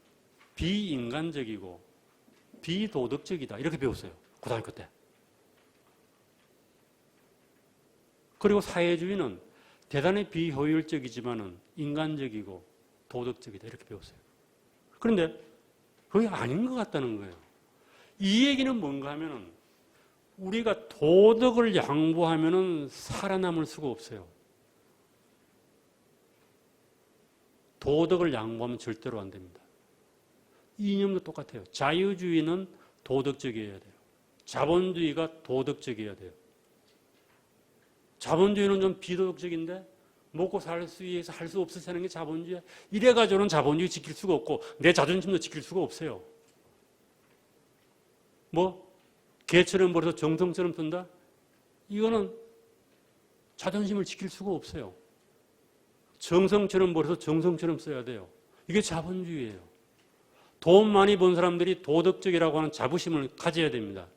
비인간적이고 비도덕적이다. 이렇게 배웠어요. 고등학교 때. 그리고 사회주의는 대단히 비효율적이지만은 인간적이고 도덕적이다. 이렇게 배웠어요. 그런데 그게 아닌 것 같다는 거예요. 이 얘기는 뭔가 하면은 우리가 도덕을 양보하면은 살아남을 수가 없어요. 도덕을 양보하면 절대로 안 됩니다. 이념도 똑같아요. 자유주의는 도덕적이어야 돼요. 자본주의가 도덕적이어야 돼요. 자본주의는 좀 비도덕적인데 먹고 살 수 위해서 할 수 없어서 하는 게 자본주의야. 이래가지고는 자본주의 지킬 수가 없고 내 자존심도 지킬 수가 없어요. 뭐 개처럼 벌어서 정성처럼 뜬다? 이거는 자존심을 지킬 수가 없어요. 정성처럼 벌어서 정성처럼 써야 돼요. 이게 자본주의예요. 돈 많이 번 사람들이 도덕적이라고 하는 자부심을 가져야 됩니다.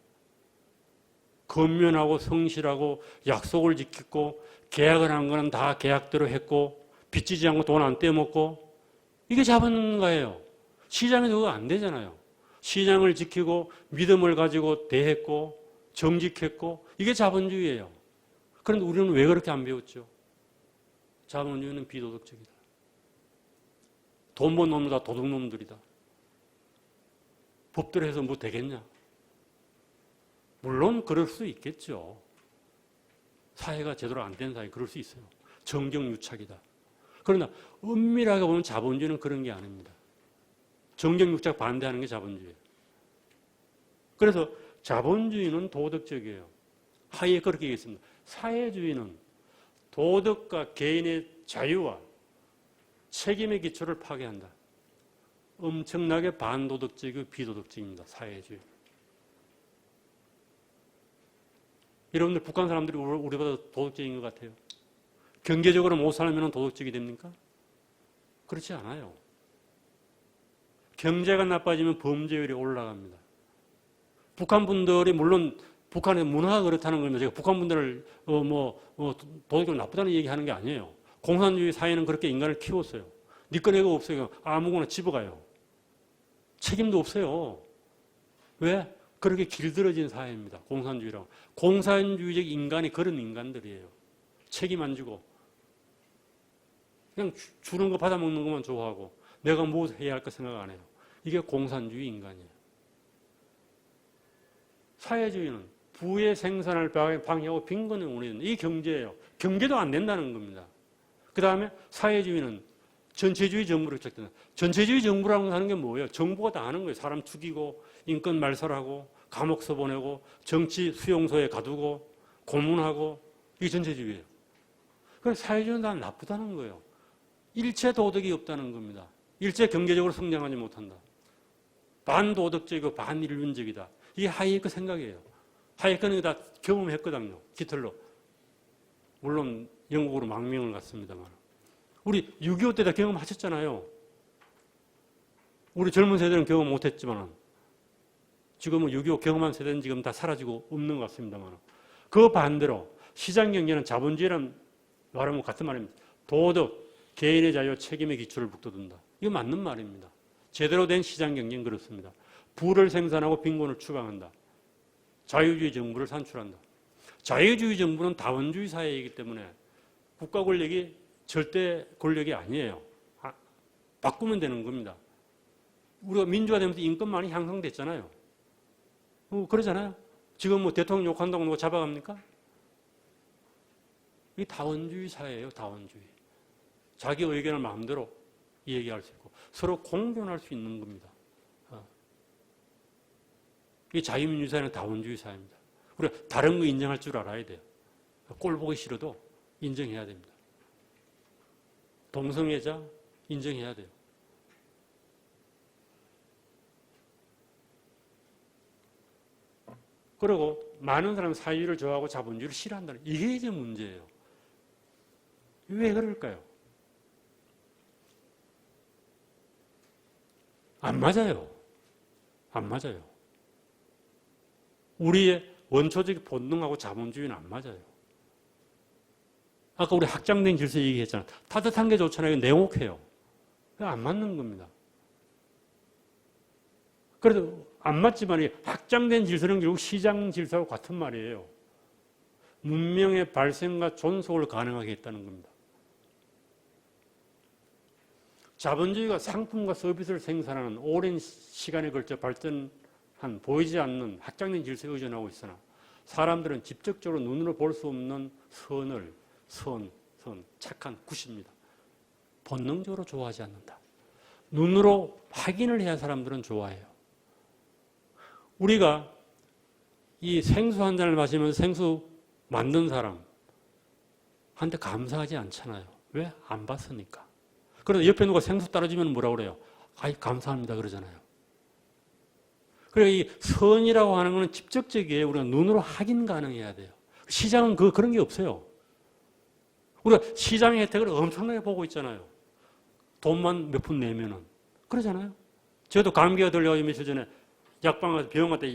건면하고 성실하고 약속을 지키고 계약을 한 거는 다 계약대로 했고 빚지지 않고 돈 안 떼먹고 이게 자본가예요. 시장에서 그거 안 되잖아요. 신앙을 지키고 믿음을 가지고 대했고 정직했고 이게 자본주의예요. 그런데 우리는 왜 그렇게 안 배웠죠? 자본주의는 비도덕적이다. 돈 번 놈들 다 도둑놈들이다. 법대로 해서 뭐 되겠냐? 물론 그럴 수 있겠죠. 사회가 제대로 안 된 사회 그럴 수 있어요. 정경유착이다. 그러나 엄밀하게 보면 자본주의는 그런 게 아닙니다. 정경유착 반대하는 게 자본주의예요. 그래서 자본주의는 도덕적이에요. 하위에 그렇게 얘기했습니다. 사회주의는 도덕과 개인의 자유와 책임의 기초를 파괴한다. 엄청나게 반도덕적이고 비도덕적입니다. 사회주의. 여러분들 북한 사람들이 우리보다 도덕적인 것 같아요. 경제적으로 못 살면 도덕적이 됩니까? 그렇지 않아요. 경제가 나빠지면 범죄율이 올라갑니다. 북한 분들이 물론 북한의 문화가 그렇다는 겁니다. 제가 북한 분들을 도덕적으로 나쁘다는 얘기하는 게 아니에요. 공산주의 사회는 그렇게 인간을 키웠어요. 네 거내가 없어요. 아무거나 집어가요. 책임도 없어요. 왜? 그렇게 길들어진 사회입니다. 공산주의라고. 공산주의적 인간이 그런 인간들이에요. 책임 안 지고 그냥 주는 거 받아먹는 것만 좋아하고 내가 뭐 해야 할까 생각 안 해요. 이게 공산주의 인간이에요. 사회주의는 부의 생산을 방해하고 빈곤을 원해는 이 경제예요. 경제도 안 된다는 겁니다. 그 다음에 사회주의는 전체주의 정부로 시작된다. 전체주의 정부라고 하는 게 뭐예요? 정부가 다 하는 거예요. 사람 죽이고 인권 말살하고 감옥서 보내고 정치 수용소에 가두고 고문하고 이게 전체주의예요. 그래서 사회주의는 다 나쁘다는 거예요. 일체 도덕이 없다는 겁니다. 일체 경제적으로 성장하지 못한다. 반도덕적이고 반인륜적이다. 이게 하이에크 생각이에요. 하이에크는 다 경험했거든요. 깃털로. 물론 영국으로 망명을 갔습니다만. 우리 6.25 때 다 경험하셨잖아요. 우리 젊은 세대는 경험 못했지만 지금은 6.25 경험한 세대는 지금 다 사라지고 없는 것 같습니다만 그 반대로 시장경제는 자본주의란 말하면 같은 말입니다. 도덕, 개인의 자유, 책임의 기초를 북돋운다. 이거 맞는 말입니다. 제대로 된 시장경제는 그렇습니다. 부를 생산하고 빈곤을 추방한다. 자유주의 정부를 산출한다. 자유주의 정부는 다원주의 사회이기 때문에 국가 권력이 절대 권력이 아니에요. 바꾸면 되는 겁니다. 우리가 민주화되면서 인권 많이 향상됐잖아요. 그러잖아요. 지금 뭐 대통령 욕한다고 누가 잡아갑니까? 이게 다원주의 사회예요. 다원주의. 자기 의견을 마음대로 얘기할 수 있고 서로 공존할 수 있는 겁니다. 이 자유민주 사회는 다원주의 사회입니다. 우리가 다른 거 인정할 줄 알아야 돼요. 꼴 보기 싫어도 인정해야 됩니다. 동성애자 인정해야 돼요. 그리고 많은 사람은 사회주의를 좋아하고 자본주의를 싫어한다는 이게 이제 문제예요. 왜 그럴까요? 안 맞아요. 안 맞아요. 우리의 원초적 본능하고 자본주의는 안 맞아요. 아까 우리 확장된 질서 얘기했잖아요. 따뜻한 게 좋잖아요. 냉혹해요. 안 맞는 겁니다. 그래도 안 맞지만 확장된 질서는 결국 시장 질서와 같은 말이에요. 문명의 발생과 존속을 가능하게 했다는 겁니다. 자본주의가 상품과 서비스를 생산하는 오랜 시간에 걸쳐 발전한 보이지 않는 확장된 질서에 의존하고 있으나 사람들은 직접적으로 눈으로 볼 수 없는 착한 굿입니다. 본능적으로 좋아하지 않는다. 눈으로 확인을 해야 사람들은 좋아해요. 우리가 이 생수 한 잔을 마시면서 생수 만든 사람한테 감사하지 않잖아요. 왜? 안 봤으니까. 그런데 옆에 누가 생수 따라주면 뭐라고 그래요? 아이, 감사합니다. 그러잖아요. 그러니까 이 선이라고 하는 것은 직접적이에요. 우리가 눈으로 확인 가능해야 돼요. 시장은 그런 게 없어요. 우리가 시장의 혜택을 엄청나게 보고 있잖아요. 돈만 몇 푼 내면은. 그러잖아요. 저도 감기가 들려가지고 며칠 전에 약방 가서 병원 갔다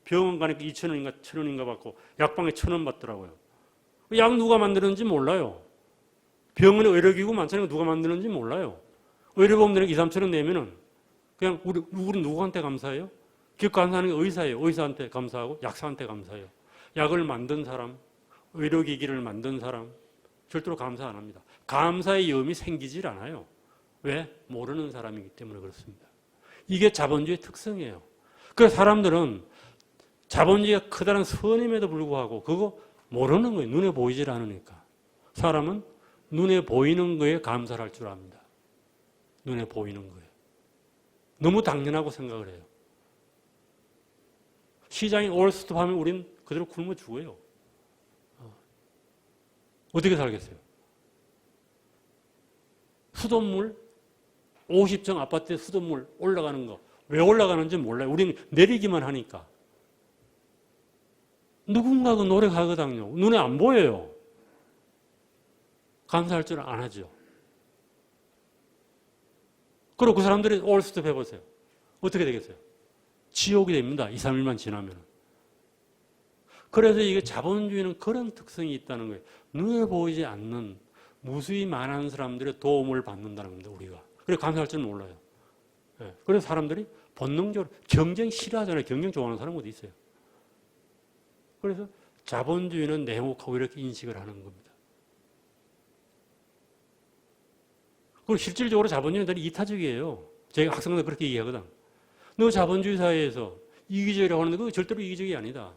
병원 가니까 2,000원인가 1,000원인가 받고 약방에 1,000원 받더라고요. 약 누가 만드는지 몰라요. 병원에 의료기구 많잖아요. 누가 만드는지 몰라요. 의료보험들에게 2, 3,000원 내면은 그냥 우리 누구한테 감사해요? 그 감사하는 게 의사예요. 의사한테 감사하고 약사한테 감사해요. 약을 만든 사람, 의료기기를 만든 사람 절대로 감사 안 합니다. 감사의 염이 생기질 않아요. 왜? 모르는 사람이기 때문에 그렇습니다. 이게 자본주의의 특성이에요. 그래서 사람들은 자본주의가 크다는 선임에도 불구하고 그거 모르는 거예요. 눈에 보이질 않으니까. 사람은 눈에 보이는 거에 감사를 할 줄 압니다. 눈에 보이는 거에. 너무 당연하고 생각을 해요. 시장이 올스톱 하면 우린 그대로 굶어 죽어요. 어떻게 살겠어요? 수돗물 50층 아파트에 수돗물 올라가는 거 왜 올라가는지 몰라요. 우리는 내리기만 하니까. 누군가가 노력하거든요. 눈에 안 보여요. 감사할 줄 안 하죠. 그리고 그 사람들이 올스톱 해보세요. 어떻게 되겠어요? 지옥이 됩니다. 2, 3일만 지나면. 그래서 이게 자본주의는 그런 특성이 있다는 거예요. 눈에 보이지 않는 무수히 많은 사람들의 도움을 받는다는 겁니다. 우리가. 그래서 감사할 줄 몰라요. 네. 그래서 사람들이 본능적으로 경쟁 싫어하잖아요. 경쟁 좋아하는 사람 어디 있어요? 그래서 자본주의는 냉혹하고 이렇게 인식을 하는 겁니다. 그리고 실질적으로 자본주의는 이타적이에요. 제가 학생들 그렇게 얘기하거든. 너 자본주의 사회에서 이기적이라고 하는데 그거 절대로 이기적이 아니다.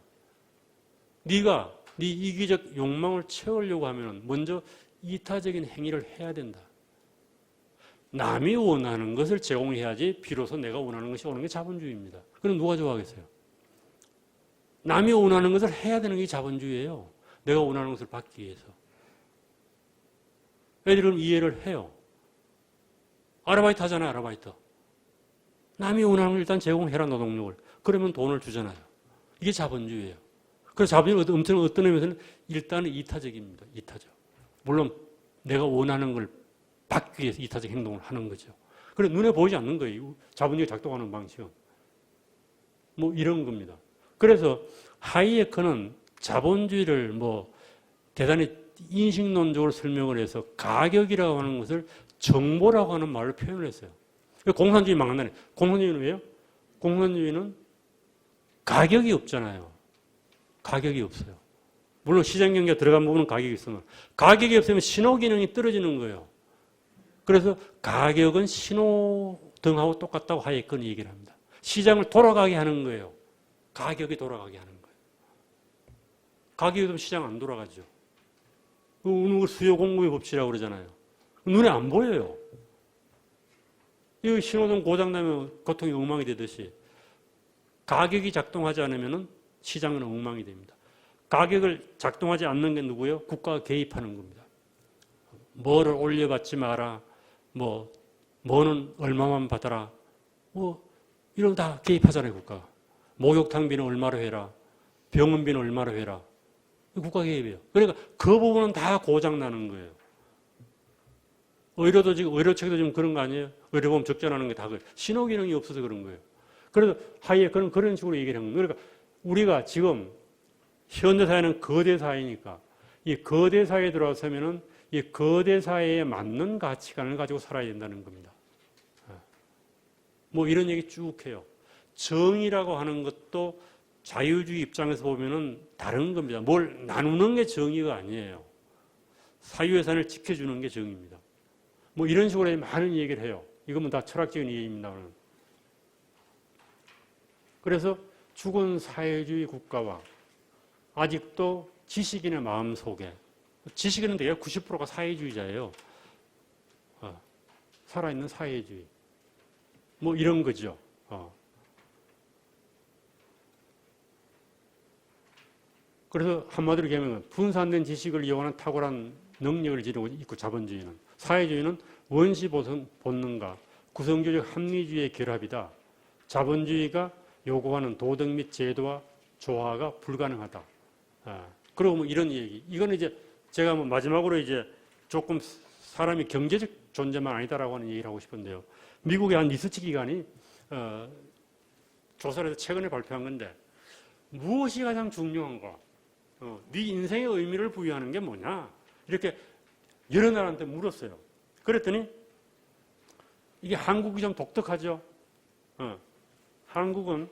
네가 네 이기적 욕망을 채우려고 하면 먼저 이타적인 행위를 해야 된다. 남이 원하는 것을 제공해야지 비로소 내가 원하는 것이 오는 게 자본주의입니다. 그럼 누가 좋아하겠어요? 남이 원하는 것을 해야 되는 게 자본주의예요. 내가 원하는 것을 받기 위해서. 애들이 그럼 이해를 해요. 아르바이트 하잖아요, 아르바이트. 남이 원하는 걸 일단 제공해라, 노동력을. 그러면 돈을 주잖아요. 이게 자본주의예요. 그래서 자본주의가 어떤 의미에서는 일단은 이타적입니다. 이타적. 물론 내가 원하는 걸 받기 위해서 이타적 행동을 하는 거죠. 그래서 눈에 보이지 않는 거예요. 자본주의가 작동하는 방식은. 뭐 이런 겁니다. 그래서 하이에크는 자본주의를 대단히 인식론적으로 설명을 해서 가격이라고 하는 것을 정보라고 하는 말로 표현을 했어요. 공산주의 망한다네. 공산주의는 왜요? 공산주의는 가격이 없잖아요. 가격이 없어요. 물론 시장 경제가 들어간 부분은 가격이 있으면 가격이 없으면 신호 기능이 떨어지는 거예요. 그래서 가격은 신호등하고 똑같다고 하이에크는 얘기를 합니다. 시장을 돌아가게 하는 거예요. 가격이 돌아가게 하는 거예요. 가격이 없으면 시장 안 돌아가죠. 수요 공급의 법칙이라고 그러잖아요. 눈에 안 보여요. 이 신호등 고장나면 고통이 엉망이 되듯이 가격이 작동하지 않으면 시장은 엉망이 됩니다. 가격을 작동하지 않는 게 누구예요? 국가가 개입하는 겁니다. 뭐를 올려받지 마라. 뭐는 얼마만 받아라. 이런 다 개입하잖아요, 국가가. 목욕탕비는 얼마로 해라. 병원비는 얼마로 해라. 국가 개입이에요. 그러니까 그 부분은 다 고장나는 거예요. 의료책도 지금 그런 거 아니에요? 의료보험 적자나는 게 다 그래요. 신호 기능이 없어서 그런 거예요. 그래서 하이에크는 그런 식으로 얘기를 한 거예요. 그러니까 우리가 지금 현대 사회는 거대 사회니까 이 거대 사회에 들어서면은 이 거대 사회에 맞는 가치관을 가지고 살아야 된다는 겁니다. 이런 얘기 쭉 해요. 정의라고 하는 것도 자유주의 입장에서 보면은 다른 겁니다. 뭘 나누는 게 정의가 아니에요. 사유재산을 지켜주는 게 정의입니다. 이런 식으로 많은 얘기를 해요. 이건 다 철학적인 이해입니다. 그래서 죽은 사회주의 국가와 아직도 지식인의 마음 속에 지식인은 대략 90%가 사회주의자예요. 살아있는 사회주의. 이런 거죠. 그래서 한마디로 얘기하면 분산된 지식을 이용하는 탁월한 능력을 지니고 있고 자본주의는 사회주의는 원시 본능과 구성주의적 합리주의의 결합이다. 자본주의가 요구하는 도덕 및 제도와 조화가 불가능하다. 그리고 이런 얘기. 이거는 이제 제가 마지막으로 이제 조금 사람이 경제적 존재만 아니다라고 하는 얘기를 하고 싶은데요. 미국의 한 리서치 기관이 조사를 해서 최근에 발표한 건데 무엇이 가장 중요한가? 네 인생의 의미를 부여하는 게 뭐냐? 이렇게 여러 나라한테 물었어요. 그랬더니 이게 한국이 좀 독특하죠? 한국은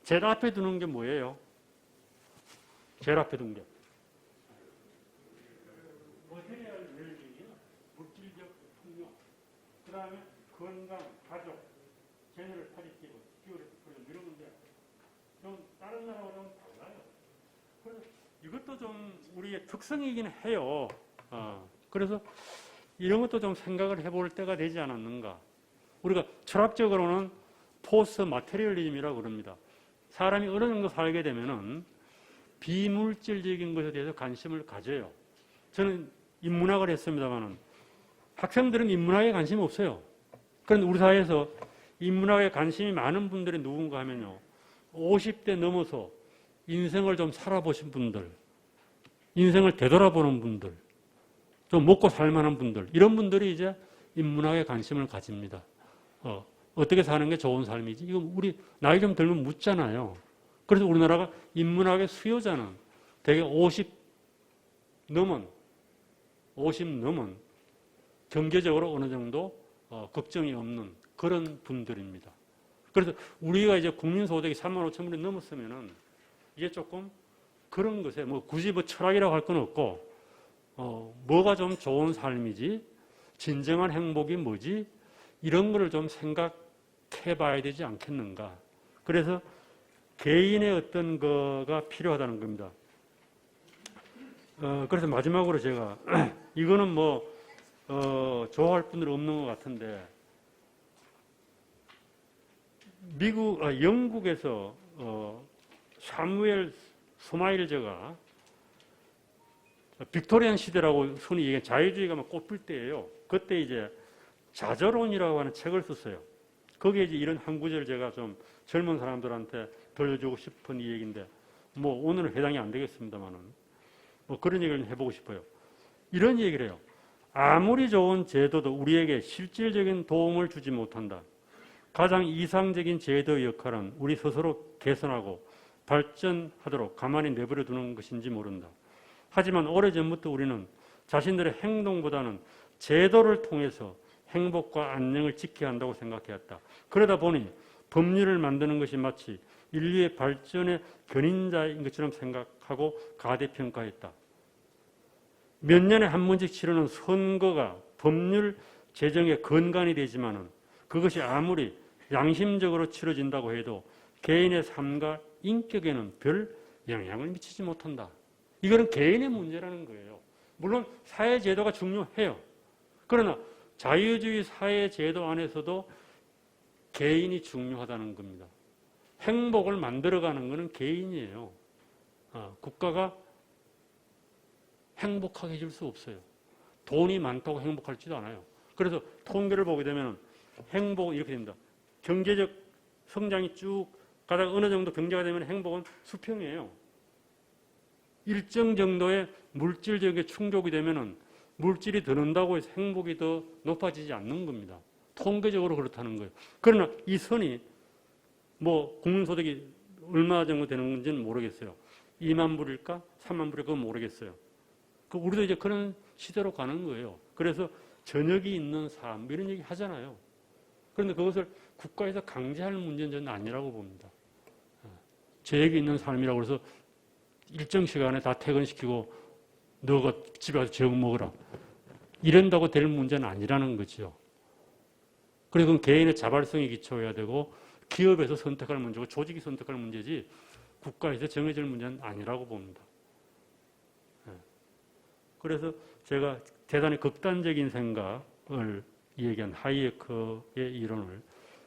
제일 앞에 두는 게 뭐예요? 제일 앞에 둔 게. 물질적 풍요. 그 다음에 건강, 가족, 재능을 타깃기로 이런 문제. 좀 다른 나라와 좀 달라요. 그래서 이것도 좀 우리의 특성이긴 해요. 그래서 이런 것도 좀 생각을 해볼 때가 되지 않았는가. 우리가 철학적으로는 포스트 마테리얼리즘이라고 그럽니다. 사람이 어느 정도 살게 되면은 비물질적인 것에 대해서 관심을 가져요. 저는 인문학을 했습니다만은 학생들은 인문학에 관심이 없어요. 그런데 우리 사회에서 인문학에 관심이 많은 분들이 누군가 하면요. 50대 넘어서 인생을 좀 살아보신 분들, 인생을 되돌아보는 분들, 좀 먹고 살만한 분들, 이런 분들이 이제 인문학에 관심을 가집니다. 어떻게 사는 게 좋은 삶이지? 이거 우리 나이 좀 들면 묻잖아요. 그래서 우리나라가 인문학의 수요자는 대개 50 넘은 경제적으로 어느 정도 걱정이 없는 그런 분들입니다. 그래서 우리가 이제 국민소득이 3만 5천 불이 넘었으면은 이게 조금 그런 것에 뭐 굳이 뭐 철학이라고 할 건 없고 뭐가 좀 좋은 삶이지, 진정한 행복이 뭐지, 이런 거를 좀 생각해 봐야 되지 않겠는가. 그래서 개인의 어떤 거가 필요하다는 겁니다. 그래서 마지막으로 제가 이거는 뭐 좋아할 분들은 없는 것 같은데 영국에서 사무엘 소마일저가 빅토리안 시대라고 흔히 얘기하는 자유주의가 막 꽃필 때예요. 그때 이제 자저론이라고 하는 책을 썼어요. 거기에 이제 이런 한 구절 제가 좀 젊은 사람들한테 들려주고 싶은 이 얘기인데 뭐 오늘은 해당이 안 되겠습니다만은 뭐 그런 얘기를 해보고 싶어요. 이런 얘기를 해요. 아무리 좋은 제도도 우리에게 실질적인 도움을 주지 못한다. 가장 이상적인 제도의 역할은 우리 스스로 개선하고 발전하도록 가만히 내버려 두는 것인지 모른다. 하지만 오래전부터 우리는 자신들의 행동보다는 제도를 통해서 행복과 안녕을 지켜야 한다고 생각해왔다. 그러다 보니 법률을 만드는 것이 마치 인류의 발전의 견인자인 것처럼 생각하고 가대평가했다. 몇 년에 한 번씩 치르는 선거가 법률 제정의 근간이 되지만은 그것이 아무리 양심적으로 치러진다고 해도 개인의 삶과 인격에는 별 영향을 미치지 못한다. 이거는 개인의 문제라는 거예요. 물론 사회제도가 중요해요. 그러나 자유주의 사회제도 안에서도 개인이 중요하다는 겁니다. 행복을 만들어가는 것은 개인이에요. 국가가 행복하게 해줄 수 없어요. 돈이 많다고 행복할지도 않아요. 그래서 통계를 보게 되면 행복은 이렇게 됩니다. 경제적 성장이 쭉 가다가 어느 정도 경제가 되면 행복은 수평이에요. 일정 정도의 물질적인 충족이 되면은 물질이 더 는다고 해서 행복이 더 높아지지 않는 겁니다. 통계적으로 그렇다는 거예요. 그러나 이 선이 뭐 국민소득이 얼마 정도 되는 건지는 모르겠어요. 2만 불일까? 3만 불일까? 그건 모르겠어요. 우리도 이제 그런 시대로 가는 거예요. 그래서 저녁이 있는 삶 이런 얘기 하잖아요. 그런데 그것을 국가에서 강제할 문제는 저는 아니라고 봅니다. 저녁이 있는 삶이라고 해서 일정 시간에 다 퇴근시키고 너가 집에 가서 저녁 먹으라. 이런다고 될 문제는 아니라는 거죠. 그래서 그건 개인의 자발성에 기초해야 되고 기업에서 선택할 문제고 조직이 선택할 문제지 국가에서 정해질 문제는 아니라고 봅니다. 그래서 제가 대단히 극단적인 생각을 얘기한 하이에크의 이론을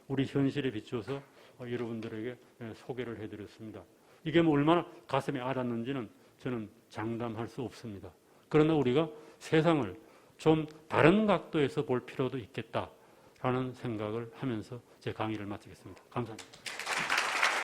우리 현실에 비추어서 여러분들에게 소개를 해드렸습니다. 이게 뭐 얼마나 가슴에 와닿는지는 저는 장담할 수 없습니다. 그러나 우리가 세상을 좀 다른 각도에서 볼 필요도 있겠다라는 생각을 하면서 제 강의를 마치겠습니다. 감사합니다.